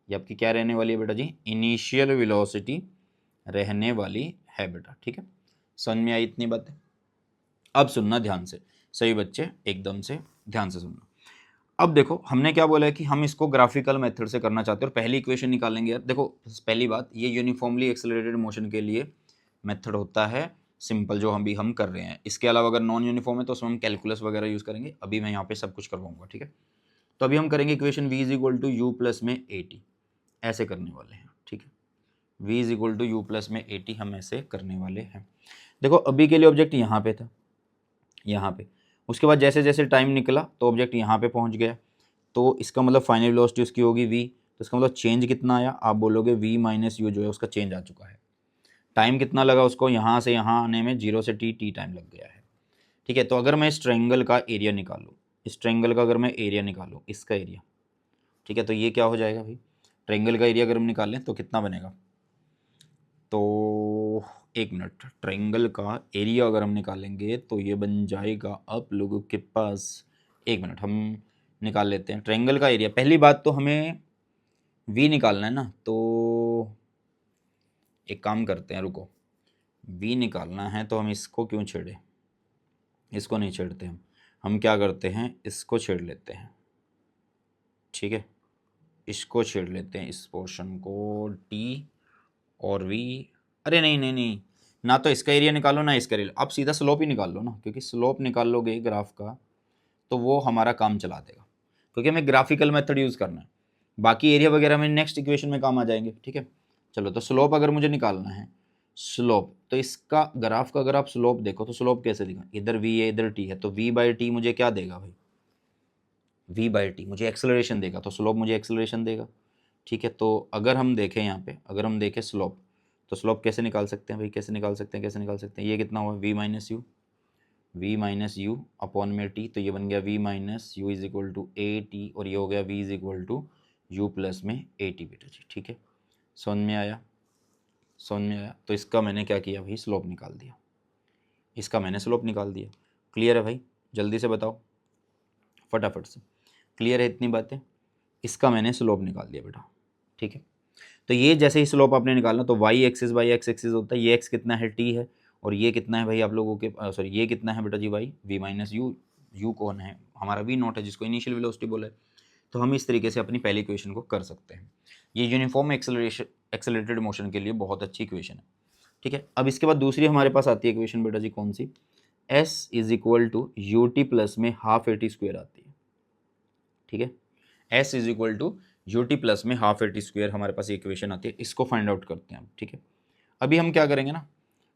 Speaker 1: आपकी क्या रहने वाली है बेटा जी, इनिशियल वेलोसिटी रहने वाली है बेटा, ठीक है। समझ में आई इतनी बातें। अब सुनना ध्यान से, सभी बच्चे एकदम से ध्यान से सुनना। अब देखो हमने क्या बोला है कि हम इसको ग्राफिकल मेथड से करना चाहते हैं और पहली इक्वेशन निकालेंगे यार। देखो पहली बात, ये यूनिफॉर्मली एक्सेलरेटेड मोशन के लिए मेथड होता है सिंपल, जो हम कर रहे हैं। इसके अलावा अगर नॉन यूनिफॉर्म है तो उसमें हम कैलकुलस वगैरह यूज़ करेंगे, अभी मैं यहाँ पे सब कुछ करवाऊंगा, ठीक है। तो अभी हम करेंगे equation v is equal to you plus में ए टी, ऐसे करने वाले हैं, ठीक है। v is equal to you plus में ए टी हम ऐसे करने वाले हैं। देखो अभी के लिए ऑब्जेक्ट यहाँ पे था, यहाँ पे, उसके बाद जैसे जैसे टाइम निकला तो ऑब्जेक्ट यहाँ पे पहुँच गया, तो इसका मतलब फाइनल वेलोसिटी उसकी होगी v, तो इसका मतलब चेंज कितना आया, आप बोलोगे v माइनस यू जो है उसका चेंज आ चुका है। टाइम कितना लगा उसको यहाँ से यहाँ आने में, 0 से टी टाइम लग गया है। ठीक है, तो अगर मैं इस ट्रायंगल का एरिया निकालूँ, इस ट्रायंगल का अगर मैं एरिया निकालूँ, इसका एरिया, ठीक है, तो ये क्या हो जाएगा भाई, ट्रायंगल का एरिया अगर हम निकालें तो कितना बनेगा, तो एक मिनट, ट्रायंगल का एरिया अगर हम निकालेंगे तो ये बन जाएगा आप लोगों के पास, एक मिनट हम निकाल लेते हैं ट्रायंगल का एरिया। पहली बात तो हमें v निकालना है ना, तो एक काम करते हैं, रुको, v निकालना है तो हम इसको क्यों छेड़े, इसको नहीं छेड़ते हम क्या करते हैं, इसको छेड़ लेते हैं। ठीक है, इसको छेड़ लेते हैं, इस पोर्शन को, t और v, अरे नहीं नहीं नहीं, ना तो इसका एरिया निकालो ना इसका एरिया, आप सीधा स्लोप ही निकाल लो ना, क्योंकि स्लोप निकाल लोगे ग्राफ का तो वो हमारा काम चला देगा, क्योंकि हमें ग्राफिकल मेथड यूज़ करना है, बाकी एरिया वगैरह में नेक्स्ट इक्वेशन में काम आ जाएंगे। ठीक है, चलो, तो स्लोप अगर मुझे निकालना है, स्लोप, तो इसका ग्राफ का अगर आप स्लोप देखो तो स्लोप कैसे दिखा, इधर v है इधर t है, तो v बाई टी मुझे क्या देगा भाई, v बाई टी मुझे एक्सेलरेशन देगा, तो स्लोप मुझे एक्सेलरेशन देगा। ठीक है, तो अगर हम देखें यहाँ पे, अगर हम देखें स्लोप, तो स्लोप कैसे निकाल सकते हैं भाई, कैसे निकाल सकते हैं, कैसे निकाल सकते हैं, ये कितना हुआ, v माइनस यू अपॉन में टी, तो ये बन गया v minus u is equal to a t, और ये हो गया v is equal to you plus में ए टी बेटा जी। ठीक है, समझ में आया, समझ में आया, तो इसका मैंने क्या किया भाई, स्लोप निकाल दिया, इसका मैंने स्लोप निकाल दिया। क्लियर है भाई, जल्दी से बताओ फटाफट से, क्लियर है इतनी बातें, इसका मैंने स्लोप निकाल दिया बेटा। ठीक है, तो ये जैसे ही स्लोप आपने निकालना, तो y axis by x axis होता है, ये एक्स कितना है, टी है, और ये कितना है भाई आप लोगों के, सॉरी ये कितना है बेटा जी Y, V minus U, U कौन है हमारा, वी नॉट है, जिसको इनिशियल वेलोसिटी बोला है। तो हम इस तरीके से अपनी पहली इक्वेशन को कर सकते हैं। ये यूनिफॉर्म एक्सेलरेटेड मोशन के लिए बहुत अच्छी इक्वेशन है। ठीक है, अब इसके बाद दूसरी हमारे पास आती है इक्वेशन बेटा जी, कौन सी, S is equal to U T plus में हाफ ए टी स्क्वेयर आती है। ठीक है, S is equal to U T plus में हाफ ए टी स्क्वेयर हमारे पास इक्वेशन आती है, इसको फाइंड आउट करते हैं। ठीक है, अभी हम क्या करेंगे ना,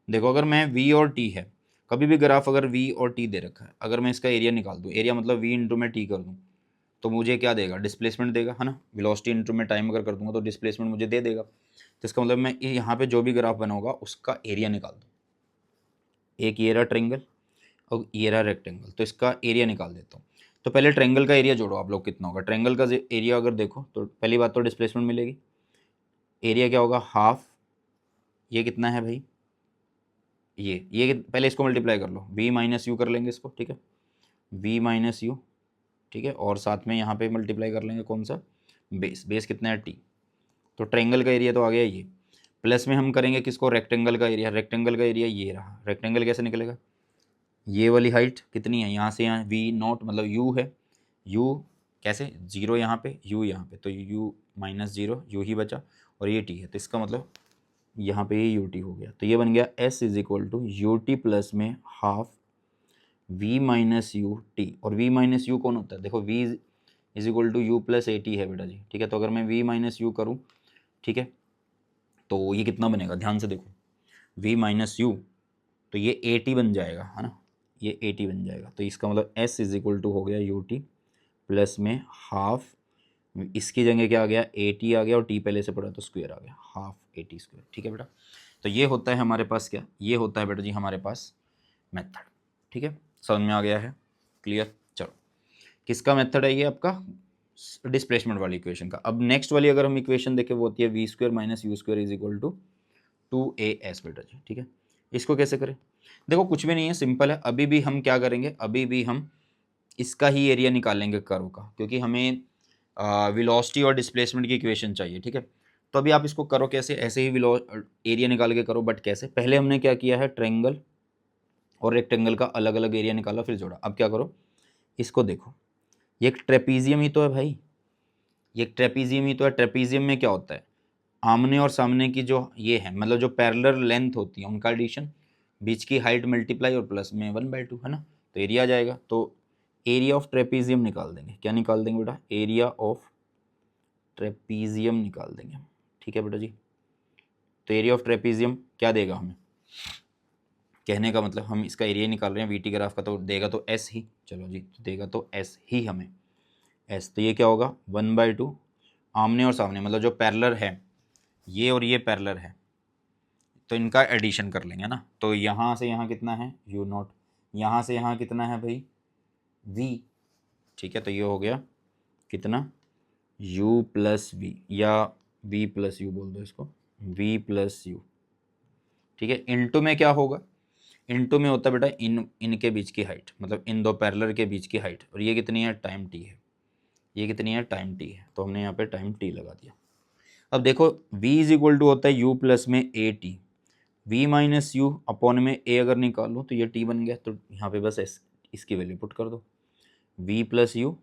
Speaker 1: देखो अगर मैं v और t है, कभी भी ग्राफ अगर v और t दे रखा है, अगर मैं इसका एरिया निकाल दूँ, एरिया मतलब v इंटू में t कर दूँ, तो मुझे क्या देगा, डिस्प्लेसमेंट देगा, है ना, वेलोसिटी इंटू में टाइम अगर कर दूंगा तो डिस्प्लेसमेंट मुझे दे देगा। तो इसका मतलब मैं यहाँ पे जो भी ग्राफ बना होगा उसका एरिया निकाल दूँ, एक ये रहा ट्रेंगल और ये रहा रेक्टेंगल, तो इसका एरिया निकाल देता हूँ। तो पहले ट्रेंगल का एरिया जोड़ो आप लोग, कितना होगा ट्रेंगल का एरिया, अगर देखो तो पहली बात तो डिस्प्लेसमेंट मिलेगी, एरिया क्या होगा, हाफ, ये कितना है भाई, ये पहले इसको मल्टीप्लाई कर लो, v माइनस यू कर लेंगे इसको। ठीक है, v माइनस यू, ठीक है, और साथ में यहाँ पे मल्टीप्लाई कर लेंगे कौन सा, बेस, बेस कितना है t, तो ट्रायंगल का एरिया तो आ गया ये, प्लस में हम करेंगे किसको, रेक्टेंगल का एरिया, रेक्टेंगल का एरिया ये रहा, रेक्टेंगल कैसे निकलेगा, ये वाली हाइट कितनी है, यहाँ से यहाँ v नॉट मतलब u है, u कैसे, जीरो यहाँ पे, u यहाँ पे, तो u माइनस जीरो, u ही बचा, और ये t है, तो इसका मतलब यहाँ पे ये यू टी हो गया, तो ये बन गया s is equal to U T plus में half v minus U T, और v माइनस यू कौन होता है, देखो v is equal to you plus A T है बेटा जी। ठीक है, तो अगर मैं v माइनस यू करूँ, ठीक है, तो ये कितना बनेगा, ध्यान से देखो, v माइनस यू, तो ये ए टी बन जाएगा, है ना, ये ए टी बन जाएगा, तो इसका मतलब s इज इक्वल टू हो गया यू टी प्लस में हाफ, इसकी जगह क्या आ गया, ए टी आ गया, और टी पहले से पड़ा तो स्क्वायर आ गया, हाफ ए टी स्क्वायर। ठीक है बेटा, तो ये होता है हमारे पास क्या, ये होता है बेटा जी हमारे पास मेथड। ठीक है, समझ में आ गया है, क्लियर। चलो, किसका मेथड है ये, आपका डिस्प्लेसमेंट वाली इक्वेशन का। अब नेक्स्ट वाली अगर हम इक्वेशन देखें, वो होती है v square minus u square is equal to 2as बेटा जी। ठीक है, इसको कैसे करें, देखो कुछ भी नहीं है, सिंपल है, अभी भी हम क्या करेंगे, अभी भी हम इसका ही एरिया निकालेंगे कर्व का, क्योंकि हमें वेलोसिटी और डिस्प्लेसमेंट की इक्वेशन चाहिए। ठीक है, तो अभी आप इसको करो कैसे, ऐसे ही एरिया निकाल के करो, बट कैसे, पहले हमने क्या किया है, ट्रायंगल और रेक्टेंगल का अलग अलग एरिया निकाला फिर जोड़ा। अब क्या करो, इसको देखो, ये एक ट्रेपीजियम ही तो है भाई, ये एक ट्रेपीजियम ही तो है। ट्रेपीजियम में क्या होता है, आमने और सामने की जो ये है, मतलब जो पैरेलल लेंथ होती है उनका एडिशन, बीच की हाइट मल्टीप्लाई और प्लस में 1/2, है ना, तो एरिया आ जाएगा। तो एरिया ऑफ ट्रेपीजियम निकाल देंगे, क्या निकाल देंगे बेटा, एरिया ऑफ ट्रेपीजियम निकाल देंगे। ठीक है बेटा जी, तो एरिया ऑफ ट्रेपीजियम क्या देगा हमें, कहने का मतलब हम इसका एरिया निकाल रहे हैं वीटी ग्राफ का, तो देगा तो एस ही, चलो जी, तो देगा तो एस ही हमें, एस, तो ये क्या होगा 1/2, आमने और सामने मतलब जो पैरेलल है, ये और ये पैरेलल है, तो इनका एडिशन कर लेंगे ना। तो यहाँ से यहाँ कितना है u नॉट, यहाँ से यहाँ कितना है भाई v, ठीक है। तो ये हो गया कितना u प्लस वी, या v प्लस यू बोल दो इसको, v प्लस यू, ठीक है। इनटू में क्या होगा, इनटू में होता है बेटा इनके बीच की हाइट, मतलब इन दो पैरेलल के बीच की हाइट, और ये कितनी है टाइम t है, ये कितनी है टाइम t है, तो हमने यहाँ पे टाइम t लगा दिया। अब देखो v इज इक्वल टू होता है u प्लस में a T, v minus u upon में a अगर निकालो तो ये t बन गया, तो यहाँ पे बस इसकी वैल्यू पुट कर दो, v प्लस यू,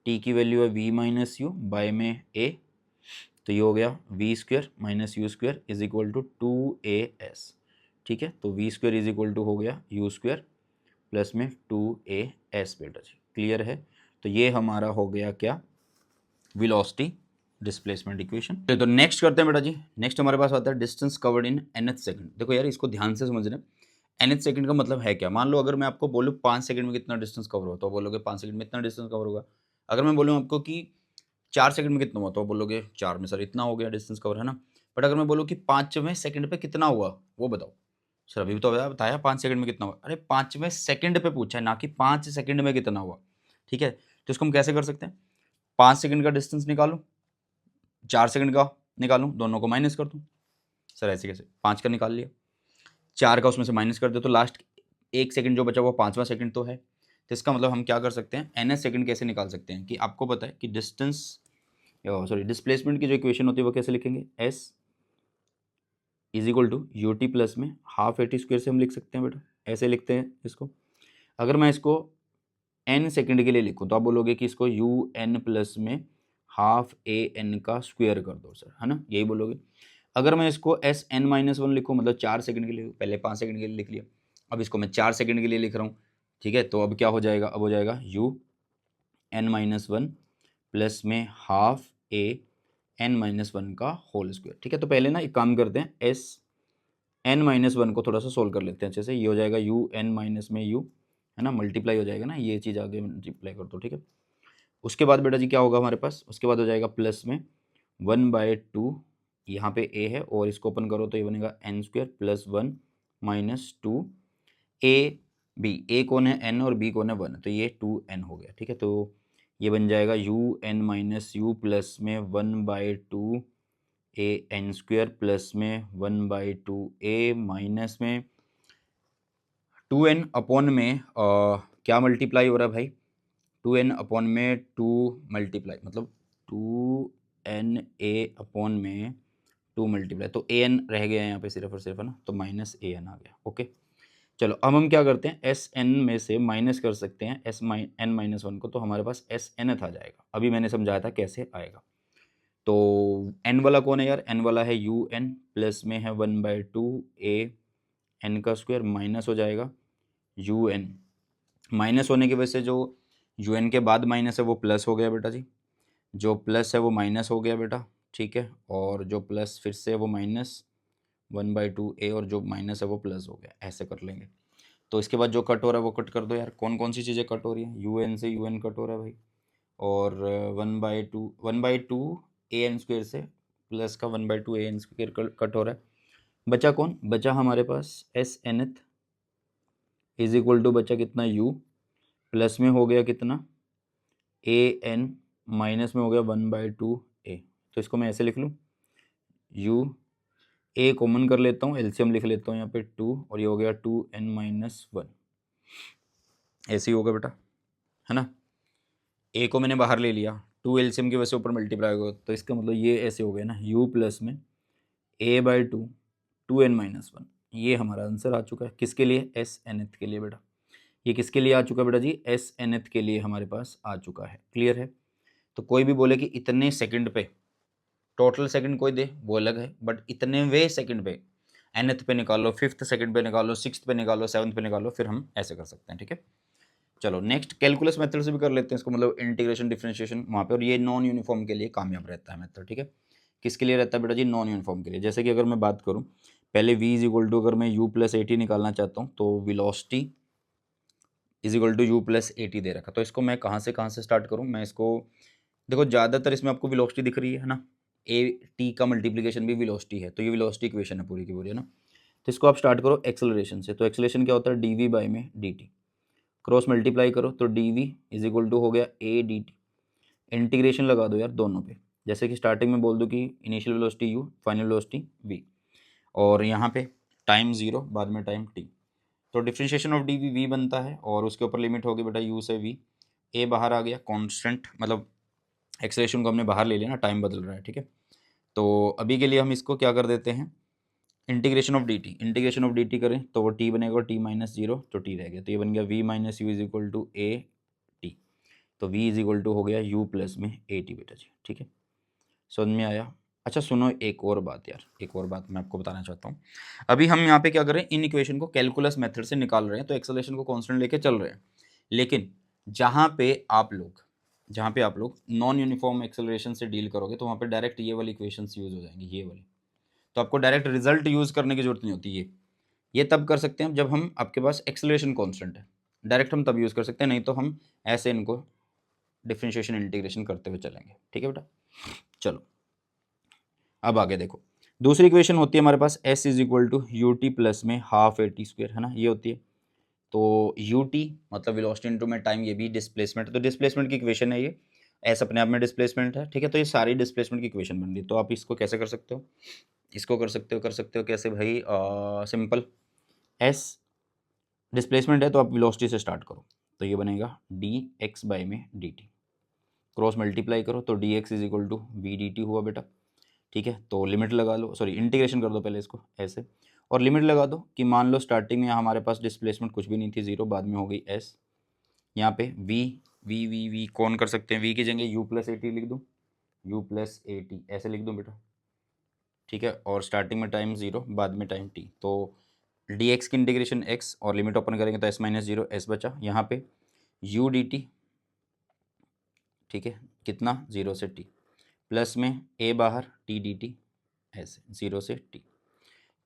Speaker 1: t की वैल्यू है v माइनस यू बाय में a, तो ये हो गया v square minus you square is equal to 2as, ठीक है। तो v square is equal to हो गया u स्क्वेयर प्लस में 2as बेटा जी, क्लियर है। तो ये हमारा हो गया क्या, वेलोसिटी डिस्प्लेसमेंट इक्वेशन। तो नेक्स्ट करते हैं बेटा जी। नेक्स्ट हमारे पास आता है distance covered in nth second. देखो यार इसको ध्यान से समझना, nth सेकंड का मतलब है क्या। मान लो अगर मैं आपको बोलूँ 5 सेकंड में कितना डिस्टेंस कवर होगा, तो बोलोगे 5 सेकंड में इतना डिस्टेंस कवर होगा। अगर मैं बोलूँ आपको कि 4 सेकंड में कितना हुआ, तो बोलोगे 4 में सर इतना हो गया डिस्टेंस कवर, है ना। बट अगर मैं बोलूँ कि 5वें सेकंड पे कितना हुआ वो बताओ, सर अभी तो बताया 5 सेकंड में कितना हुआ। अरे 5वें सेकंड पे पूछा है, ना कि 5 सेकंड में कितना हुआ, ठीक है। तो इसको हम कैसे कर सकते हैं, 5 सेकंड का डिस्टेंस निकालूं, 4 सेकंड का निकालूं, दोनों को माइनस कर दूं। सर ऐसे कैसे, 5 का निकाल लिया, 4 का उसमें से माइनस कर दो, तो लास्ट 1 सेकंड जो बचा वो 5वां सेकंड तो है। तो इसका मतलब हम क्या कर सकते हैं, nth सेकंड कैसे निकाल सकते हैं, कि आपको पता है कि डिस्प्लेसमेंट की जो इक्वेशन होती है वो कैसे लिखेंगे, s is equal to U T plus में हाफ ए टी स्क्वेयर से हम लिख सकते हैं बेटा, ऐसे लिखते हैं इसको। अगर मैं इसको n सेकंड के लिए लिखूँ तो आप बोलोगे कि इसको यू एन प्लस में हाफ ए एन का स्क्वायर कर दो सर, है ना, यही बोलोगे। अगर मैं इसको एस एन माइनस वन लिखूँ, मतलब 4 सेकंड के लिए, पहले 5 सेकंड के लिए लिख लिया, अब इसको मैं 4 सेकंड के लिए लिख रहा हूँ, ठीक है। तो अब क्या हो जाएगा, अब हो जाएगा u n minus one plus में half a n minus one का होल स्क्वायर, ठीक है। तो पहले ना एक काम करते हैं, एस एन माइनस वन को थोड़ा सा सोल्व कर लेते हैं अच्छे से। ये हो जाएगा यू एन माइनस में यू, है ना, मल्टीप्लाई हो जाएगा ना, ये चीज़ आगे मल्टीप्लाई कर दो, ठीक है। उसके बाद बेटा जी क्या होगा हमारे पास, उसके बाद हो जाएगा प्लस में 1/2, यहाँ पे a है और इसको ओपन करो तो ये बनेगा N square plus 1 minus 2 A B, A कौन है n और b कौन है 1, तो ये 2n हो गया, ठीक है। तो ये बन जाएगा u n minus u plus में 1/2 ए एन स्क्वायर प्लस में 1/2 ए माइनस में 2n अपॉन में क्या मल्टीप्लाई हो रहा है भाई, 2n अपॉन में 2 मल्टीप्लाई, मतलब 2n ए अपॉन में 2 मल्टीप्लाई, तो an रह गया यहाँ पे सिर्फ और सिर्फ, है ना, तो माइनस an आ गया, ओके। चलो अब हम क्या करते हैं, एस एन में से माइनस कर सकते हैं एन माइनस वन को, तो हमारे पास एस एन आ जाएगा। अभी मैंने समझाया था कैसे आएगा। तो एन वाला कौन है यार, एन वाला है यू एन प्लस में है 1/2 ए एन का स्क्वायर माइनस हो जाएगा यू एन, माइनस होने की वजह से जो यू एन के बाद माइनस है वो प्लस हो गया बेटा जी, जो प्लस है वो माइनस हो गया बेटा, ठीक है। और जो प्लस फिर से वो माइनस 1/2 ए, और जो माइनस है वो प्लस हो गया, ऐसे कर लेंगे। तो इसके बाद जो कट हो रहा है वो कट कर दो यार, कौन कौन सी चीज़ें कट हो रही हैं, यू एन से यू एन कट हो रहा है भाई, और 1/2 ए एन स्क्वेयर से प्लस का 1/2 ए एन स्क्वेयर कट हो रहा है। बचा कौन, बचा हमारे पास एस एन एथ इज इक्वल टू बचा कितना u प्लस में हो गया कितना ए एन माइनस में हो गया 1/2 ए। तो इसको मैं ऐसे लिख लूँ, u ए कॉमन कर लेता हूँ, एलसीएम लिख लेता हूँ यहाँ पे 2, और ये हो गया 2n-1, ऐसे ही होगा बेटा, है ना। ए को मैंने बाहर ले लिया, 2 एलसीएम की वजह से ऊपर मल्टीप्लाई होगा, तो इसका मतलब ये ऐसे हो गया ना, u प्लस में a/2 2n-1, ये हमारा आंसर आ चुका है। किसके लिए, एस एनथ के लिए बेटा। ये किसके लिए आ चुका है बेटा जी, एस एनथ के लिए हमारे पास आ चुका है, क्लियर है। तो कोई भी बोले कि इतने सेकंड पे, टोटल सेकंड कोई दे वो अलग है, बट इतने वे सेकंड पे, nth पे निकालो, 5th सेकंड पे निकालो, 6th पे निकालो, 7th पे निकालो, फिर हम ऐसे कर सकते हैं, ठीक है। चलो नेक्स्ट कैलकुलस मेथड से भी कर लेते हैं इसको, मतलब इंटीग्रेशन डिफरेंशिएशन वहाँ पे, और ये नॉन यूनिफॉर्म के लिए कामयाब रहता है मेथड, ठीक है। किसके लिए रहता है बेटा जी, नॉन यूनिफॉर्म के लिए। जैसे कि अगर मैं बात करूँ पहले v इज इक्वल टू, अगर मैं u प्लस ए टी निकालना चाहता हूँ तो velocity is equal to u plus A T दे रखा, तो इसको मैं कहाँ से स्टार्ट करूँ, मैं इसको देखो ज़्यादातर इसमें आपको वेलोसिटी दिख रही है ना, ए टी का मल्टीप्लिकेशन भी वेलोसिटी है, तो ये वेलोसिटी इक्वेशन है पूरी की पूरी, है ना। तो इसको आप स्टार्ट करो एक्सेलरेशन से। तो एक्सेलरेशन क्या होता है, डी वी बाई में डी टी, क्रॉस मल्टीप्लाई करो तो d we is equal to हो गया ए डी टी। इंटीग्रेशन लगा दो यार दोनों पे, जैसे कि स्टार्टिंग में बोल दो कि initial velocity u, final velocity v, और यहाँ पे टाइम जीरो, बाद में टाइम टी। तो differentiation of d v v बनता है, और उसके ऊपर लिमिट होगी बेटा यू से वी। ए बाहर आ गया, कांस्टेंट मतलब एक्सेलरेशन को हमने बाहर ले लिया ना, टाइम बदल रहा है, ठीक है। तो अभी के लिए हम इसको क्या कर देते हैं, integration of d t, integration of d t करें तो वो टी बनेगा, टी माइनस जीरो तो टी रह गया, तो ये बन गया v minus u is equal to a t. तो वी इज इक्वल टू हो गया यू प्लस में ए टी बेटा जी, ठीक है, समझ में आया। अच्छा सुनो एक और बात यार, एक और बात मैं आपको बताना चाहता हूँ। अभी हम यहाँ पे क्या कर रहे हैं, इन इक्वेशन को कैलकुलस मेथड से निकाल रहे हैं, तो एक्सेलरेशन को कांस्टेंट लेके चल रहे हैं, लेकिन जहाँ पे आप लोग नॉन यूनिफॉर्म एक्सेलरेशन से डील करोगे तो वहाँ पे डायरेक्ट ये वाली इक्वेशंस यूज हो जाएंगी, ये वाली। तो आपको डायरेक्ट रिजल्ट यूज करने की जरूरत नहीं होती। ये तब कर सकते हैं जब हम आपके पास एक्सेलरेशन कांस्टेंट है, डायरेक्ट हम तब यूज कर सकते हैं, नहीं तो हम ऐसे इनको डिफरेंशिएशन इंटीग्रेशन करते हुए चलेंगे, ठीक है बेटा। चलो अब आगे देखो, दूसरी इक्वेशन होती है हमारे पास s is equal to U T plus में हाफ ए टी स्क्वेयर, है ना, ये होती है। तो यू टी मतलब वेलोसिटी इनटू में टाइम, ये भी डिस्प्लेसमेंट है, तो डिस्प्लेसमेंट की इक्वेशन है ये, एस अपने आप में डिस्प्लेसमेंट है, ठीक है। तो ये सारी डिस्प्लेसमेंट की इक्वेशन बन रही है। तो आप इसको कैसे कर सकते हो, इसको कर सकते हो कैसे भाई, सिंपल, एस डिस्प्लेसमेंट है तो आप वेलोसिटी से स्टार्ट करो, तो ये बनेगा डी एक्स बाई में डी टी, क्रॉस मल्टीप्लाई करो तो d x is equal to we d t हुआ बेटा, ठीक है। तो लिमिट लगा लो, सॉरी इंटीग्रेशन कर दो पहले इसको ऐसे, और लिमिट लगा दो कि मान लो स्टार्टिंग में हमारे पास डिस्प्लेसमेंट कुछ भी नहीं थी, जीरो, बाद में हो गई एस, यहाँ पे वी वी वी वी कौन कर सकते हैं, वी की जगह यू प्लस ए टी लिख दूँ, यू प्लस ए टी ऐसे लिख दूँ बेटा, ठीक है। और स्टार्टिंग में टाइम जीरो, बाद में टाइम टी, तो डी एक्स की इंटीग्रेशन एक्स, और लिमिट ओपन करेंगे तो एस माइनस जीरो एस बचा, यहाँ पे यू डी टी, ठीक है, कितना, जीरो से टी, प्लस में ए बाहर टी डी टी ऐसे जीरो से टी,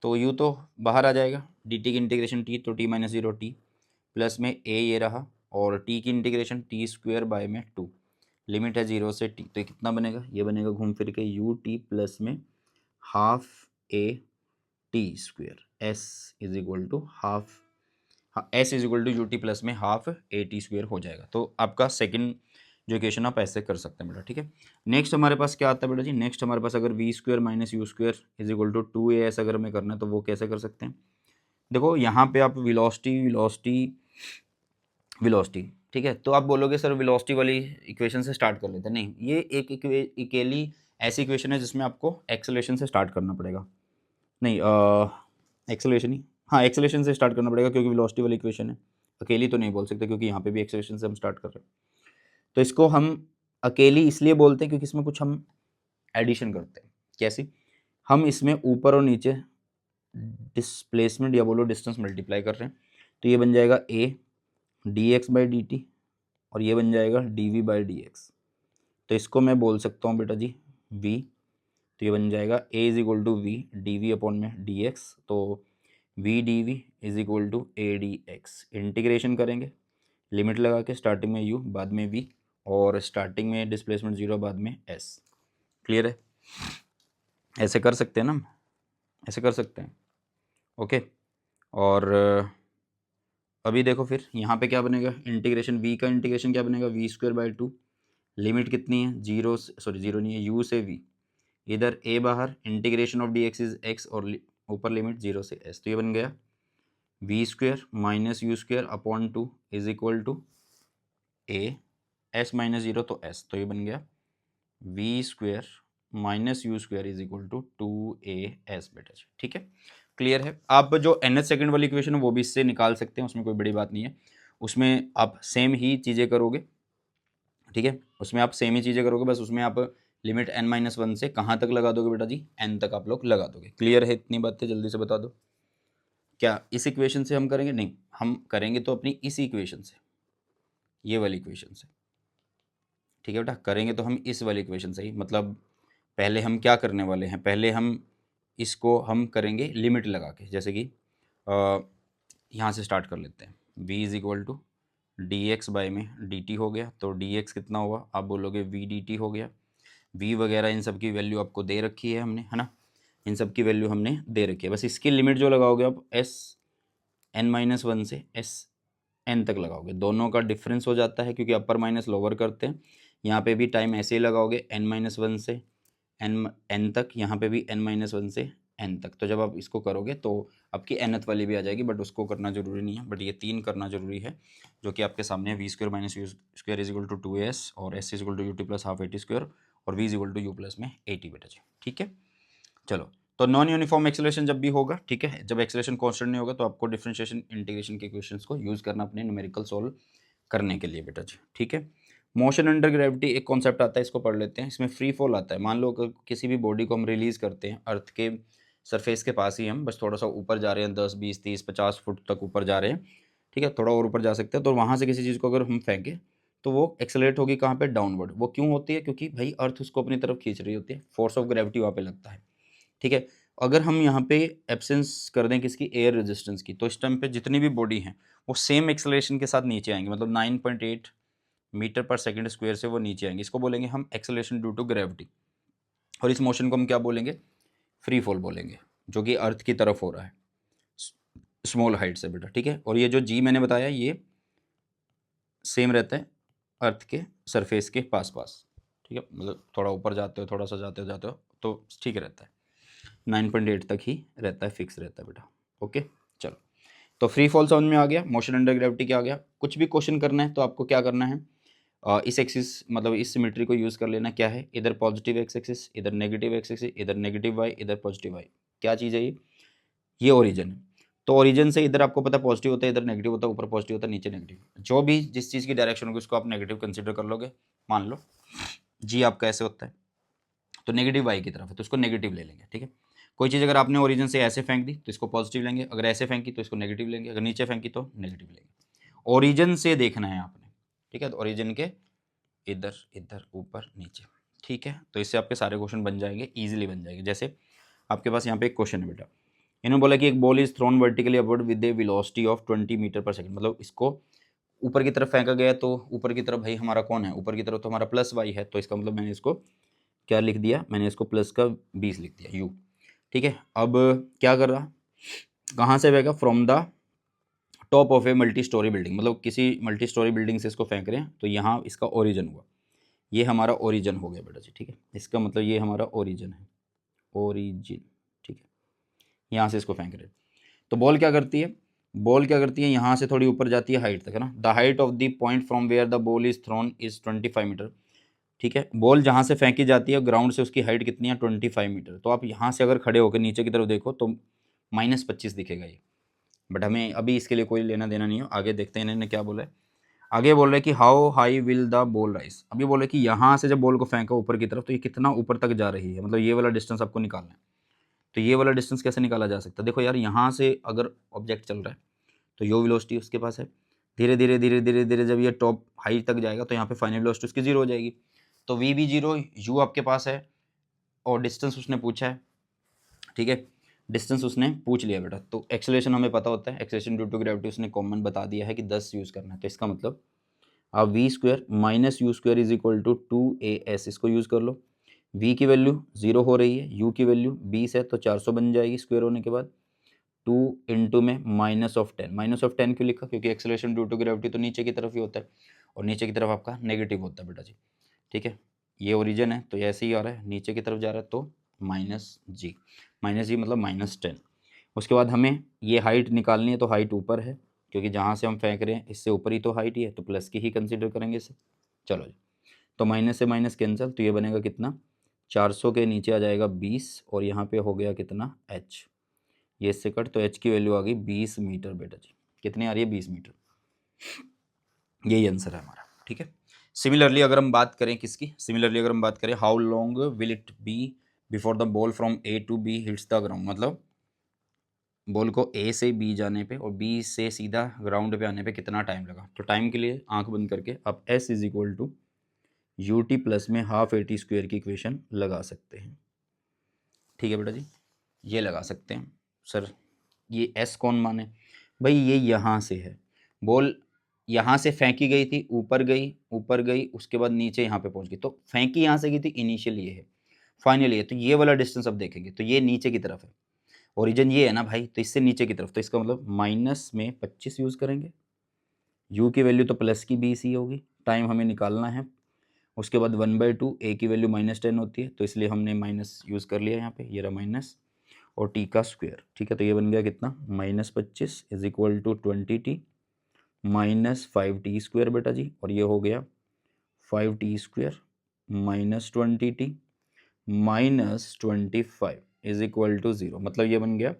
Speaker 1: तो यू तो बाहर आ जाएगा, डी टी की इंटीग्रेशन टी तो t minus zero t, plus में ए ये रहा, और टी की इंटीग्रेशन टी स्क्वेयर बाय में टू, लिमिट है जीरो से टी, तो ये कितना बनेगा, ये बनेगा घूम फिर के यू टी प्लस में half A T square, s is equal to half, s is equal to U T plus में हाफ ए टी स्क्वेयर हो जाएगा। तो आपका सेकंड जो इक्वेशन आप ऐसे कर सकते हैं बेटा, ठीक है। नेक्स्ट हमारे पास क्या आता है बेटा जी, नेक्स्ट हमारे पास अगर v square minus you square is equal to two A s अगर हमें करना है तो वो कैसे कर सकते हैं। देखो यहाँ पे आप वेलोसिटी वेलोसिटी वेलोसिटी, ठीक है, तो आप बोलोगे सर वेलोसिटी वाली इक्वेशन से स्टार्ट कर लेते हैं, नहीं, ये एक अकेली ऐसी इक्वेशन है जिसमें आपको एक्सेलरेशन से स्टार्ट करना पड़ेगा, नहीं एक्सेलरेशन ही, हाँ एक्सेलरेशन से स्टार्ट करना पड़ेगा क्योंकि वेलोसिटी वाली इक्वेशन है, अकेली तो नहीं बोल सकते क्योंकि यहाँ पे भी एक्सेलरेशन से हम स्टार्ट कर रहे हैं। तो इसको हम अकेली इसलिए बोलते हैं क्योंकि इसमें कुछ हम एडिशन करते हैं, कैसी, हम इसमें ऊपर और नीचे डिस्प्लेसमेंट या बोलो डिस्टेंस मल्टीप्लाई कर रहे हैं, तो ये बन जाएगा a D x by D t, और ये बन जाएगा d we by d x, तो इसको मैं बोल सकता हूँ बेटा जी वी, तो ये बन जाएगा A is equal to we D V upon में डी एक्स, तो V D we is equal to A D X, integration करेंगे, लिमिट लगा के स्टार्टिंग में यू बाद में वी, और स्टार्टिंग में डिस्प्लेसमेंट जीरो बाद में एस, क्लियर है, ऐसे कर सकते हैं ना हम, ऐसे कर सकते हैं, ओके। और अभी देखो फिर यहाँ पे क्या बनेगा, इंटीग्रेशन वी का इंटीग्रेशन क्या बनेगा, v square by two, limit कितनी है, जीरो, सॉरी जीरो नहीं है, यू से वी, इधर ए बाहर, integration of D x is x, और ऊपर लिमिट जीरो से एस, तो ये बन गया V square minus you square upon two is equal to A S minus zero तो एस, तो ये बन गया V square minus you square is equal to two A S बेटा जी, ठीक है, क्लियर है। आप जो एन एच सेकेंड वाली इक्वेशन है वो भी इससे निकाल सकते हैं, उसमें कोई बड़ी बात नहीं है, उसमें आप सेम ही चीज़ें करोगे, ठीक है, उसमें आप सेम ही चीज़ें करोगे, बस उसमें आप लिमिट n माइनस वन से कहाँ तक लगा दोगे बेटा जी, n तक आप लोग लगा दोगे, क्लियर है, इतनी बातें जल्दी से बता दो। क्या इस इक्वेशन से हम करेंगे, नहीं, हम करेंगे तो अपनी इसी इक्वेशन से, ये वाली इक्वेशन से, ठीक है बेटा, करेंगे तो हम इस वाली इक्वेशन से ही, मतलब पहले हम क्या करने वाले हैं, पहले हम इसको हम करेंगे लिमिट लगा के, जैसे कि यहाँ से स्टार्ट कर लेते हैं, v is equal to D x by में डी टी हो गया, तो डी एक्स कितना हुआ, आप बोलोगे वी डी टी हो गया, v वगैरह इन सब की वैल्यू आपको दे रखी है हमने, है ना, इन सब की वैल्यू हमने दे रखी है। बस इसकी लिमिट जो लगाओगे आप Sn-1 से Sn तक लगाओगे, दोनों का डिफरेंस हो जाता है क्योंकि अपर माइनस लोअर करते हैं। यहाँ पे भी टाइम ऐसे ही लगाओगे n-1 से n तक, यहाँ पे भी n-1 से n तक। तो जब आप इसको करोगे तो आपकी nth वाली भी आ जाएगी, बट उसको करना जरूरी नहीं है, बट ये 3 करना जरूरी है जो कि आपके सामने है। v² - u² is equal to 2as और s is equal to ut plus half at² और v is equal to u plus में 80 बेटा जी। ठीक है, चलो। तो नॉन यूनिफॉर्म एक्सेलरेशन जब भी होगा, ठीक है, जब एक्सेलरेशन कांस्टेंट नहीं होगा तो आपको डिफरेंशिएशन इंटीग्रेशन के क्वेश्चंस को यूज करना अपने न्यूमेरिकल सॉल्व करने के लिए बेटा जी। ठीक है, मोशन अंडर ग्रेविटी एक कॉन्सेप्ट आता है, इसको पढ़ लेते हैं। इसमें फ्री फॉल आता है। मान लो अगर किसी भी बॉडी को हम रिलीज करते हैं, अर्थ के सरफेस के पास ही हम बस थोड़ा सा ऊपर जा रहे हैं, 10 20 30 50 फुट तक ऊपर जा रहे हैं, ठीक है, थोड़ा और ऊपर जा सकते हैं, तो वहाँ से किसी चीज़ को अगर हम फेंकें तो वो एक्सेलरेट होगी कहाँ पे, डाउनवर्ड। वो क्यों होती है, क्योंकि भाई अर्थ उसको अपनी तरफ खींच रही होती है, फोर्स ऑफ ग्रेविटी वहाँ पे लगता है। ठीक है, अगर हम यहाँ पे एब्सेंस कर दें किसकी, एयर रेजिस्टेंस की, तो इस टाइम पे जितनी भी बॉडी है वो सेम एक्सेलरेशन के साथ नीचे आएंगे, मतलब 9.8 मीटर पर सेकंड स्क्वायर से वो नीचे आएंगे। इसको बोलेंगे हम एक्सेलरेशन ड्यू टू ग्रेविटी, और इस मोशन को हम क्या बोलेंगे, फ्री फॉल बोलेंगे, जो कि अर्थ की तरफ हो रहा है स्मॉल हाइट से बेटा। ठीक है, और ये जो जी मैंने बताया ये सेम रहता है अर्थ के सरफेस के पास पास। ठीक है, मतलब थोड़ा ऊपर जाते हो, थोड़ा सा जाते हो तो ठीक रहता है, 9.8 तक ही रहता है, फिक्स रहता है बेटा। ओके, चलो। तो फ्री फॉल समझ में आ गया, मोशन अंडर ग्रेविटी क्या आ गया। कुछ भी क्वेश्चन करना है तो आपको क्या करना है, इस एक्सिस मतलब इस सिमेट्री को यूज़ कर लेना। क्या है, इधर पॉजिटिव एक्स एक्सिस, इधर नेगेटिव एक्स एक्सिस, इधर नेगेटिव वाई, इधर पॉजिटिव वाई। क्या चीज़ है ये ओरिजिन है। तो ओरिजिन से इधर आपको पता पॉजिटिव होता है, इधर नेगेटिव होता है, ऊपर पॉजिटिव होता है, नीचे नेगेटिव। जो भी जिस चीज़ की डायरेक्शन होगी उसको आप नेगेटिव कंसिडर कर लोगे। मान लो जी आपका ऐसे होता है तो नेगेटिव वाई की तरफ है तो इसको नेगेटिव ले लेंगे। ठीक है, कोई चीज़ अगर आपने ओरिजिन से ऐसे फेंक दी तो इसको पॉजिटिव लेंगे, अगर ऐसे फेंकी तो इसको नेगेटिव लेंगे, अगर नीचे फेंकी तो नेगेटिव लेंगे। ओरिजिन से देखना है आपने। ठीक है, तो ओरिजिन के इधर इधर ऊपर नीचे। ठीक है, तो इससे आपके सारे क्वेश्चन बन जाएंगे, ईजिली बन जाएंगे। जैसे आपके पास यहाँ पे एक क्वेश्चन है बेटा, इन्होंने बोला कि एक ball is thrown vertically upward with a velocity of 20 meter per second. मतलब इसको ऊपर की तरफ फेंका गया, तो ऊपर की तरफ भाई हमारा कौन है, ऊपर की तरफ तो हमारा प्लस वाई है, तो इसका मतलब मैंने इसको क्या लिख दिया, मैंने इसको प्लस का 20 लिख दिया यू। ठीक है, अब क्या कर रहा, कहाँ से फेंका, from the top of a multi storey building, मतलब किसी मल्टी स्टोरी बिल्डिंग से इसको फेंक रहे हैं, तो यहाँ इसका ओरिजिन हुआ, ये हमारा ओरिजिन हो गया बेटा जी। ठीक है, इसका मतलब ये हमारा ओरिजिन है, ओरिजिन। ठीक है, यहाँ से इसको फेंक रहे हैं। तो बॉल क्या करती है, बॉल क्या करती है, यहाँ से थोड़ी ऊपर जाती है हाइट तक, है ना। The height of the point from where the ball is thrown is 25 meter. ठीक है, बॉल जहाँ से फेंकी जाती है ग्राउंड से उसकी हाइट कितनी है, 25 मीटर। तो आप यहाँ से अगर खड़े होकर नीचे की तरफ देखो तो -25 दिखेगा ये, बट हमें अभी इसके लिए कोई लेना देना नहीं हो। आगे देखते हैं इन्होंने क्या बोला है। आगे बोल रहे हैं कि how high will the ball rise. अभी बोल रहे हैं कि यहाँ से जब बॉल को फेंका ऊपर की तरफ तो ये कितना ऊपर तक जा रही है, मतलब ये वाला डिस्टेंस आपको निकालना है। तो ये वाला डिस्टेंस कैसे निकाला जा सकता है, देखो यार, यहाँ से अगर ऑब्जेक्ट चल रहा है तो यो वेलोसिटी उसके पास है, धीरे धीरे धीरे धीरे धीरे जब ये टॉप हाइट तक जाएगा तो यहाँ पे फाइनल वेलोसिटी उसकी 0 हो जाएगी। तो वी भी 0, यू आपके पास है और डिस्टेंस उसने पूछा है। ठीक है, डिस्टेंस उसने पूछ लिया बेटा। तो एक्सेलरेशन हमें पता होता है, एक्सेलरेशन ड्यू टू ग्रेविटी उसने कॉमन बता दिया है कि 10 यूज़ करना है। तो इसका मतलब आप v² - u² is equal to 2as, इसको यूज़ कर लो। v की वैल्यू 0 हो रही है, u की वैल्यू 20 है तो 400 बन जाएगी स्क्वायर होने के बाद। 2 इंटू में -10, -10 क्यों लिखा, क्योंकि एक्सेलरेशन ड्यू टू ग्रेविटी तो नीचे की तरफ ही होता है और नीचे की तरफ आपका नेगेटिव होता है बेटा जी। ठीक है, ये ओरिजिन है तो ऐसे ही आ रहा है, नीचे की तरफ जा रहा है तो -g, मतलब -10। उसके बाद हमें ये हाइट निकालनी है, तो हाइट ऊपर है क्योंकि जहाँ से हम फेंक रहे हैं इससे ऊपर ही तो हाइट ही है, तो प्लस की ही कंसिडर करेंगे इसे। चलो जी, तो माइनस से माइनस कैंसिल, तो ये बनेगा कितना, 400 के नीचे आ जाएगा 20 और यहाँ पे हो गया कितना h, ये इससे कट, तो h की वैल्यू आ गई 20 मीटर बेटा जी। कितनी आ रही है, 20 मीटर। यही आंसर है हमारा। ठीक है, सिमिलरली अगर हम बात करें किसकी, सिमिलरली अगर हम बात करें how long will it be before the ball from A to B hits the ground, मतलब बॉल को A से B जाने पे और B से सीधा ग्राउंड पे आने पे कितना टाइम लगा। तो टाइम के लिए आंख बंद करके आप S is equal to UT plus में हाफ AT² की इक्वेशन लगा सकते हैं। ठीक है बेटा जी, ये लगा सकते हैं। सर ये S कौन माने, भाई ये यहाँ से है, बॉल यहाँ से फेंकी गई थी, ऊपर गई, उसके बाद नीचे यहाँ पे पहुँच गई, तो फेंकी यहाँ से गई थी इनिशियल ये है, फाइनली है, तो ये वाला डिस्टेंस अब देखेंगे तो ये नीचे की तरफ है, ओरिजिन ये है ना भाई, तो इससे नीचे की तरफ, तो इसका मतलब माइनस में 25 यूज़ करेंगे, u की वैल्यू तो प्लस की 20 ही होगी, टाइम हमें निकालना है। उसके बाद 1/2, a की वैल्यू -10 होती है, तो इसलिए हमने माइनस यूज़ कर लिया यहाँ पे, ये रहा माइनस, और t का स्क्वायर, ठीक है। तो ये बन गया कितना, -25 is equal to 20t -5t² बेटा जी, और ये हो गया 5t² -20t -25 is equal to 0, मतलब ये बन गया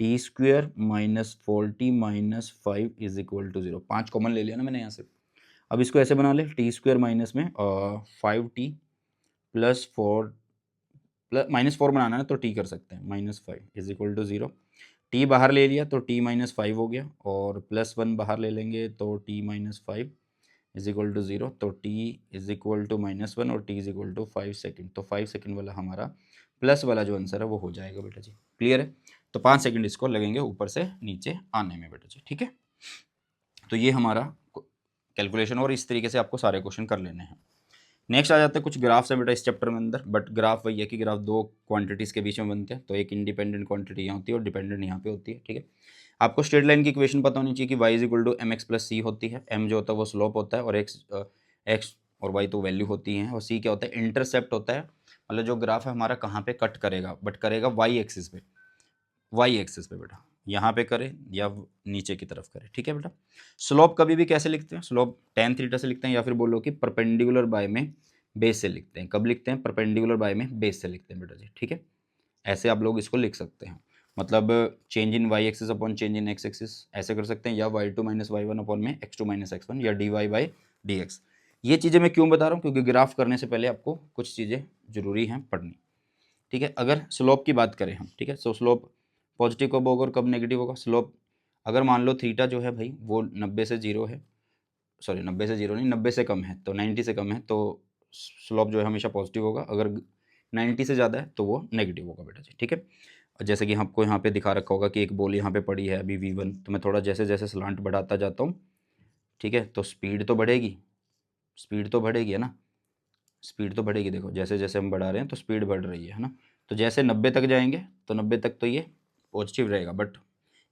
Speaker 1: t² -4t -5 is equal to 0। 5 common ले लिया ना मैंने यहाँ से। अब इसको ऐसे बना ले, t² माइनस में 5t प्लस 4 प्लस -4 बनाना है तो t कर सकते हैं, -5 इज इक्वल टू 0। t बाहर ले लिया तो t -5 हो गया, और +1 बाहर ले लेंगे तो t -5 इज इक्वल टू 0, तो t इज इक्वल टू -1 और t is equal to 5 second, तो 5 सेकेंड वाला हमारा प्लस वाला जो आंसर है वो हो जाएगा बेटा जी। क्लियर है? तो 5 सेकेंड इसको लगेंगे ऊपर से नीचे आने में बेटा जी, ठीक है। तो ये हमारा कैलकुलेशन, और इस तरीके से आपको सारे क्वेश्चन कर लेने हैं। नेक्स्ट आ जाते हैं कुछ ग्राफ्स है बेटा इस चैप्टर में अंदर, बट ग्राफ वही है कि ग्राफ दो क्वांटिटीज़ के बीच में बनते हैं, तो एक इंडिपेंडेंट क्वांटिटी यहाँ होती है और डिपेंडेंट यहाँ पे होती है, ठीक है। आपको स्ट्रेट लाइन की इक्वेशन पता होनी चाहिए कि y is equal to mx plus C होती है, m जो होता है वो स्लोप होता है, और x और y तो वैल्यू होती हैं, और c क्या होता है, इंटरसेप्ट होता है, मतलब जो ग्राफ है हमारा कहाँ पे कट करेगा, बट करेगा वाई एक्सिस पे, वाई एक्सिस पे बेटा, यहाँ पे करे या नीचे की तरफ करे, ठीक है बेटा। स्लोप कभी भी कैसे लिखते हैं, स्लोप tan थीटा से लिखते हैं, या फिर बोलो कि परपेंडिकुलर बाय में बेस से लिखते हैं। कब लिखते हैं, परपेंडिकुलर बाय में बेस से लिखते हैं बेटा जी, ठीक है। ऐसे आप लोग इसको लिख सकते हैं, मतलब change in Y axis upon change in X axis ऐसे कर सकते हैं, या y2 - y1 अपॉन में x2 - x1, या dy/dx। ये चीज़ें मैं क्यों बता रहा हूँ, क्योंकि ग्राफ करने से पहले आपको कुछ चीज़ें जरूरी हैं पढ़नी, ठीक है। अगर स्लोप की बात करें हम, ठीक है, सो स्लोप पॉजिटिव कब होगा और कब नेगेटिव होगा। स्लोप अगर मान लो थीटा जो है भाई वो 90 से 0 है, सॉरी 90 से 0 नहीं, 90 से कम है, तो 90 से कम है तो स्लोप जो है हमेशा पॉजिटिव होगा, अगर 90 से ज़्यादा है तो वो नेगेटिव होगा बेटा जी, ठीक है। और जैसे कि आपको यहाँ पे दिखा रखा होगा कि एक बॉल यहाँ पे पड़ी है अभी v1, तो मैं थोड़ा जैसे जैसे स्लांट बढ़ाता जाता हूँ, ठीक है, तो स्पीड तो बढ़ेगी, स्पीड तो बढ़ेगी है ना, स्पीड तो बढ़ेगी, देखो जैसे जैसे हम बढ़ा रहे हैं तो स्पीड बढ़ रही है ना। तो जैसे 90 तक जाएंगे तो 90 तक तो ये पॉजिटिव रहेगा, बट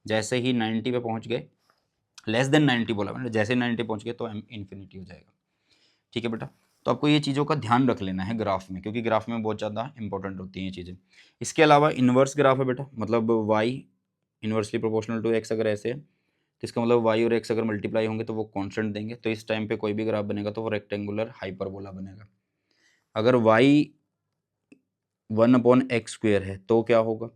Speaker 1: जैसे ही 90 पे पहुँच गए, लेस देन 90 बोला मैंने, जैसे 90 पहुँच गए तो इन्फिनिटी हो जाएगा, ठीक है बेटा। तो आपको ये चीज़ों का ध्यान रख लेना है ग्राफ में, क्योंकि ग्राफ में बहुत ज़्यादा इंपॉर्टेंट होती हैं ये चीज़ें। इसके अलावा इन्वर्स ग्राफ है बेटा, मतलब Y inversely proportional to X अगर ऐसे है, तो इसका मतलब वाई और एक्स अगर मल्टीप्लाई होंगे तो वो कांस्टेंट देंगे, तो इस टाइम पे कोई भी ग्राफ बनेगा तो वो रेक्टेंगुलर हाइपरबोला बनेगा। अगर वाई 1/x² है तो क्या होगा,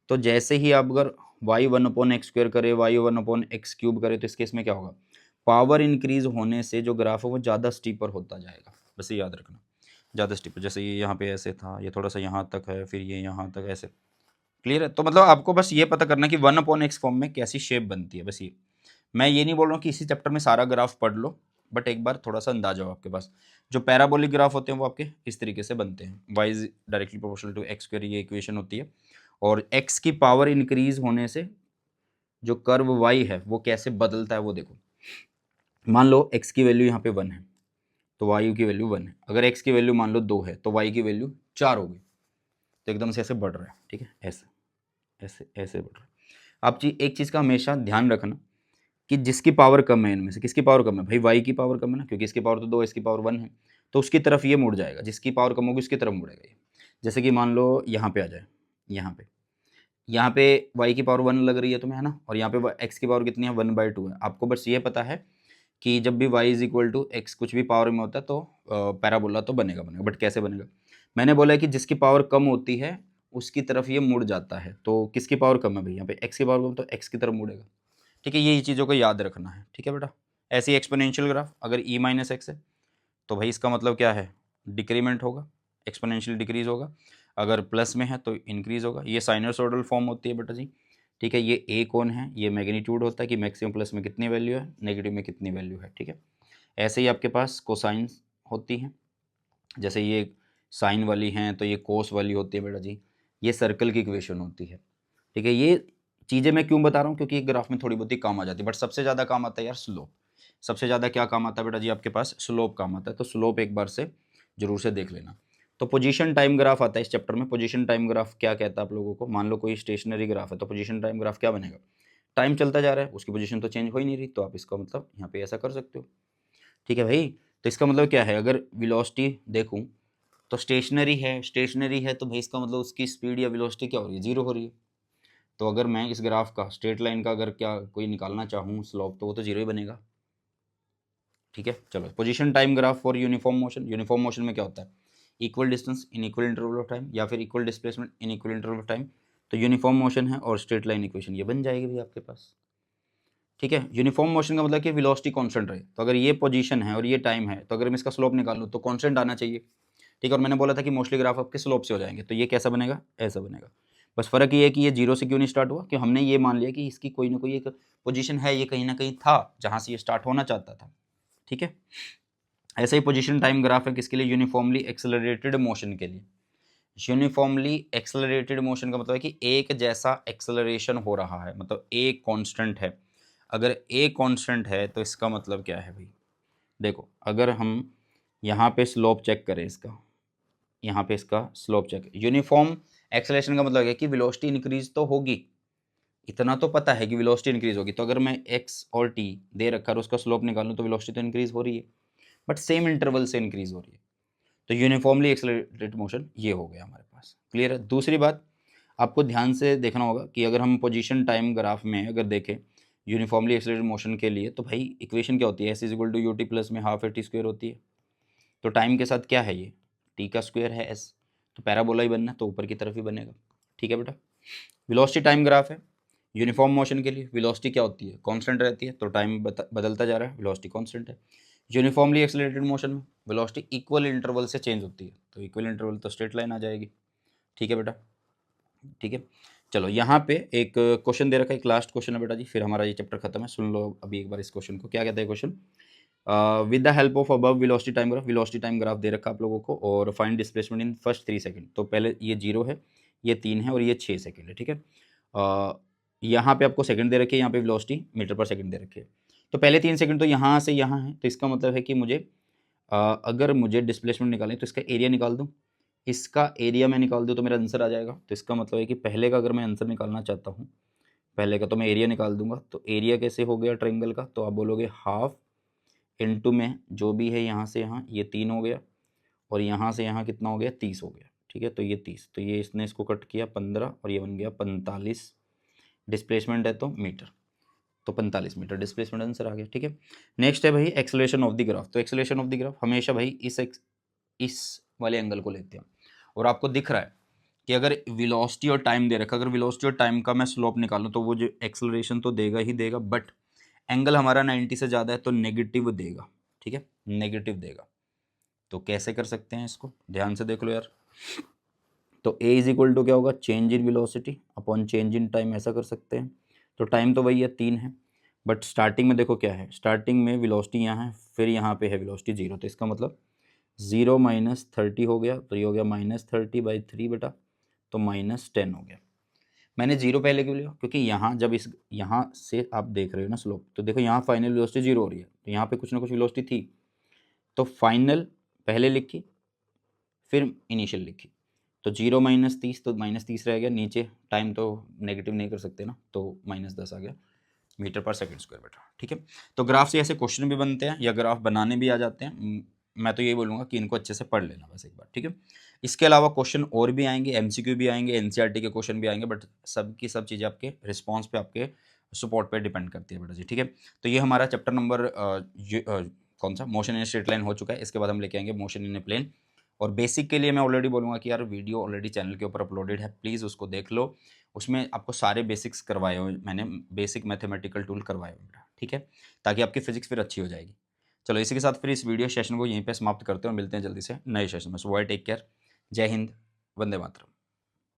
Speaker 1: तो जैसे ही आप अगर वाई 1/x² करे, वाई 1/x³ करे, तो इस केस में क्या होगा, पावर इंक्रीज होने से जो ग्राफ है वो ज़्यादा स्टीपर होता जाएगा, बस ये याद रखना, ज़्यादा स्टीपर। जैसे ये यहाँ पे ऐसे था, ये थोड़ा सा यहाँ तक है, फिर ये यहाँ तक ऐसे, क्लियर है। तो मतलब आपको बस ये पता करना है कि 1/x फॉर्म में कैसी शेप बनती है, बस ये। मैं ये नहीं बोल रहा हूँ कि इसी चैप्टर में सारा ग्राफ पढ़ लो, बट एक बार थोड़ा सा अंदाजा हो आपके पास। जो पैराबोलिक ग्राफ होते हैं वो आपके इस तरीके से बनते हैं, y is directly proportional to x², ये इक्वेशन होती है, और x की पावर इंक्रीज होने से जो कर्व y है वो कैसे बदलता है वो देखो। मान लो x की वैल्यू यहाँ पे 1 है तो y की वैल्यू 1 है, अगर x की वैल्यू मान लो 2 है तो y की वैल्यू 4 होगी, तो एकदम से ऐसे बढ़ रहा है, ठीक है, ऐसे ऐसे ऐसे बढ़ रहा है। आप एक चीज़ का हमेशा ध्यान रखना कि जिसकी पावर कम है इनमें से, किसकी पावर कम है भाई, वाई की पावर कम है ना, क्योंकि इसकी पावर तो 2 है, इसकी पावर 1 है, तो उसकी तरफ ये मुड़ जाएगा, जिसकी पावर कम होगी उसकी तरफ मुड़ेगा ये। जैसे कि मान लो यहाँ पे आ जाए, यहाँ पे वाई की पावर 1 लग रही है तुम्हें, है ना, और यहाँ पे एक्स की पावर कितनी है, 1/2 है। आपको बस ये पता है कि जब भी y is equal to X कुछ भी पावर में होता है तो पैराबोला तो बनेगा, बट कैसे बनेगा, मैंने बोला है कि जिसकी पावर कम होती है उसकी तरफ ये मुड़ जाता है, तो किसकी पावर कम है भाई, यहाँ पे x की पावर कम, तो x की तरफ मुड़ेगा, ठीक है। ये चीज़ों को याद रखना है, ठीक है बेटा। ऐसे ही एक्सपोनेंशियल ग्राफ अगर e - x है तो भाई इसका मतलब क्या है, डिक्रीमेंट होगा, एक्सपोनेंशियल डिक्रीज होगा, अगर प्लस में है तो इंक्रीज होगा। ये साइनसोइडल फॉर्म होती है बेटा जी, ठीक है। ये ए कौन है, ये मैग्नीट्यूड होता है कि मैक्सिमम प्लस में कितनी वैल्यू है, नेगेटिव में कितनी वैल्यू है, ठीक है। ऐसे ही आपके पास कोसाइंस होती हैं, जैसे ये साइन वाली हैं तो ये कोस वाली होती है बेटा जी, ये सर्कल की इक्वेशन होती है, ठीक है। ये चीज़ें मैं क्यों बता रहा हूँ, क्योंकि ग्राफ में थोड़ी बहुत ही काम आ जाती है, बट सबसे ज़्यादा काम आता है यार स्लोप। सबसे ज़्यादा क्या काम आता है बेटा जी, आपके पास स्लोप काम आता है, तो स्लोप एक बार से जरूर से देख लेना। तो पोजीशन टाइम ग्राफ आता है इस चैप्टर में। पोजीशन टाइम ग्राफ क्या कहता है आप लोगों को, मान लो कोई स्टेशनरी ग्राफ है तो पोजीशन टाइम ग्राफ क्या बनेगा, टाइम चलता जा रहा है, उसकी पोजीशन तो चेंज हो ही नहीं रही, तो आप इसका मतलब यहाँ पे ऐसा कर सकते हो। ठीक है भाई, तो इसका मतलब क्या है, अगर वेलोसिटी देखूँ तो स्टेशनरी है तो भाई इसका मतलब उसकी स्पीड या वेलोसिटी क्या हो रही है, जीरो हो रही है। तो अगर मैं इस ग्राफ का स्ट्रेट लाइन का अगर क्या कोई निकालना चाहूँ स्लोप, तो वो तो जीरो ही बनेगा। ठीक है, चलो position time graph for uniform motion. Uniform motion में क्या होता है, equal distance in equal interval of time या फिर equal displacement in equal interval of time. तो यूनिफॉर्म मोशन है और स्ट्रेट लाइन इक्वेशन ये बन जाएगी भी आपके पास। ठीक है, यूनिफॉर्म मोशन का मतलब कि वेलोसिटी कांस्टेंट रहे, तो अगर ये पोजीशन है और ये टाइम है तो अगर मैं इसका स्लोप निकालूं तो कांस्टेंट आना चाहिए। ठीक है, और मैंने बोला था कि मोस्टली ग्राफ आपके स्लोप से हो जाएंगे, तो ये कैसा बनेगा, ऐसा बनेगा। बस फर्क ये है कि ये जीरो से क्यों नहीं स्टार्ट हुआ, कि हमने ये मान लिया कि इसकी कोई ना कोई एक पोजीशन है, ये कहीं ना कहीं था जहां से ये स्टार्ट होना चाहता था। ठीक है, ऐसा ही पोजीशन टाइम ग्राफ है किसके लिए, यूनिफॉर्मली एक्सेलरेटेड मोशन के लिए। यूनिफॉर्मली एक्सेलरेटेड मोशन का मतलब है कि एक जैसा एक्सेलरेशन हो रहा है, मतलब ए कांस्टेंट है। अगर ए कांस्टेंट है तो इसका मतलब क्या है भाई, देखो अगर हम यहाँ पे स्लोप चेक करें इसका, यहाँ पे इसका स्लोप चेक, यूनिफॉर्म एक्सेलरेशन का मतलब है कि वेलोसिटी इंक्रीज तो होगी, इतना तो पता है कि वेलोसिटी इंक्रीज होगी। तो अगर मैं एक्स और टी दे रखा और उसका स्लोप निकालूं तो वेलोसिटी तो इंक्रीज हो रही है, बट सेम इंटरवल से इंक्रीज हो रही है। तो यूनिफॉर्मली एक्सेलरेटेड मोशन ये हो गया हमारे पास। क्लियर है। दूसरी बात आपको ध्यान से देखना होगा कि अगर हम पोजीशन टाइम ग्राफ में अगर देखें यूनिफॉर्मली एक्सेलरेटेड मोशन के लिए, तो भाई इक्वेशन क्या होती है, S is equal to U T plus में हाफ ए टी स्क्वायर होती है। तो टाइम के साथ क्या है, ये टी का स्क्वायर है एस, तो पैराबोला ही बनना है, तो ऊपर की तरफ ही बनेगा। ठीक है बेटा, वेलोसिटी टाइम ग्राफ है यूनिफॉर्म मोशन के लिए, वेलोसिटी क्या होती है, कांस्टेंट रहती है, तो टाइम बदलता जा रहा है, वेलोसिटी कांस्टेंट है। यूनिफॉर्मली एक्सेलरेटेड मोशन में वेलोसिटी इक्वल इंटरवल से चेंज होती है, तो इक्वल इंटरवल तो स्ट्रेट लाइन आ जाएगी। ठीक है बेटा, ठीक है। चलो यहाँ पे एक क्वेश्चन दे रखा है, एक लास्ट क्वेश्चन है बेटा जी, फिर हमारा ये चैप्टर खत्म है। सुन लो अभी एक बार इस क्वेश्चन को, क्या कहता है question, with the help of above velocity time graph दे रखा आप लोगों को, और find displacement in first 3 second. तो पहले ये 0 है, ये 3 है और ये 6 सेकंड है। ठीक है, यहाँ पे आपको सेकंड दे रखे हैं, यहाँ पे वेलोसिटी मीटर पर सेकंड दे रखी है। तो पहले 3 सेकंड तो यहाँ से यहाँ है, तो इसका मतलब है कि मुझे अगर मुझे डिस्प्लेसमेंट निकालें तो इसका एरिया निकाल दूँ, इसका एरिया मैं निकाल दूँ तो मेरा आंसर आ जाएगा। तो इसका मतलब है कि पहले का अगर मैं आंसर निकालना चाहता हूँ, पहले का तो मैं एरिया निकाल दूंगा। तो एरिया कैसे हो गया ट्रायंगल का, तो आप बोलोगे हाफ इनटू में जो भी है यहाँ से यहाँ, ये 3 हो गया, और यहाँ से यहाँ कितना हो गया, 30 हो गया। ठीक है, तो ये 30, तो ये इसने इसको कट किया 15 और ये बन गया 45। डिस्प्लेसमेंट है तो मीटर, तो 45 मीटर डिस्प्लेसमेंट आंसर आ गया। ठीक है, नेक्स्ट है भाई एक्सेलरेशन ऑफ द ग्राफ। तो एक्सेलरेशन ऑफ द ग्राफ हमेशा भाई इस वाले एंगल को लेते हैं, और आपको दिख रहा है कि अगर वेलोसिटी और टाइम दे रखा, अगर वेलोसिटी और टाइम का मैं स्लोप निकालूं तो वो जो एक्सेलरेशन तो देगा ही देगा, बट एंगल हमारा 90 से ज़्यादा है तो नेगेटिव देगा। ठीक है, नेगेटिव देगा। तो कैसे कर सकते हैं इसको, ध्यान से देख लो यार। तो ए इज इक्वल टू क्या होगा, change in velocity upon change in time, ऐसा कर सकते हैं। तो टाइम तो वही है 3 है, बट स्टार्टिंग में देखो क्या है, स्टार्टिंग में वेलोसिटी यहाँ है, फिर यहाँ पे है वेलोसिटी 0, तो इसका मतलब 0 माइनस 30 हो गया, तो ये हो गया -30/3 बेटा, तो -10 हो गया। मैंने 0 पहले क्यों लिया, क्योंकि यहाँ जब इस यहाँ से आप देख रहे हो ना स्लोप, तो देखो यहाँ फाइनल वेलोसिटी 0 हो रही है, तो यहाँ पे कुछ ना कुछ वेलोसिटी थी, तो फाइनल पहले लिखी फिर इनिशियल लिखी, तो 0 माइनस 30, तो -30 रह गया नीचे, टाइम तो नेगेटिव नहीं कर सकते ना, तो -10 आ गया मीटर पर सेकंड स्क्वायर बेटा। ठीक है, तो ग्राफ से ऐसे क्वेश्चन भी बनते हैं या ग्राफ बनाने भी आ जाते हैं। मैं तो यही बोलूँगा कि इनको अच्छे से पढ़ लेना बस एक बार। ठीक है, इसके अलावा क्वेश्चन और भी आएंगे, एमसीक्यू भी आएंगे, एनसीईआरटी के क्वेश्चन भी आएंगे, बट सब की सब चीज़ें आपके रिस्पॉन्स पे, आपके सपोर्ट पे डिपेंड करती है बेटा जी। ठीक है, तो ये हमारा चैप्टर नंबर कौन सा, मोशन इन स्ट्रेट लाइन हो चुका है। इसके बाद हम लेके आएंगे मोशन इन ए प्लेन। और बेसिक के लिए मैं ऑलरेडी बोलूँगा कि यार वीडियो ऑलरेडी चैनल के ऊपर अपलोडेड है, प्लीज़ उसको देख लो। उसमें आपको सारे बेसिक्स करवाए हुए मैंने, बेसिक मैथमेटिकल टूल करवाए हुए बेटा। ठीक है, ताकि आपकी फिजिक्स फिर अच्छी हो जाएगी। चलो इसी के साथ फिर इस वीडियो सेशन को यहीं पे समाप्त करते हैं और मिलते हैं जल्दी से नए सेशन में। सो बाय, टेक केयर, जय हिंद, वंदे मातरम।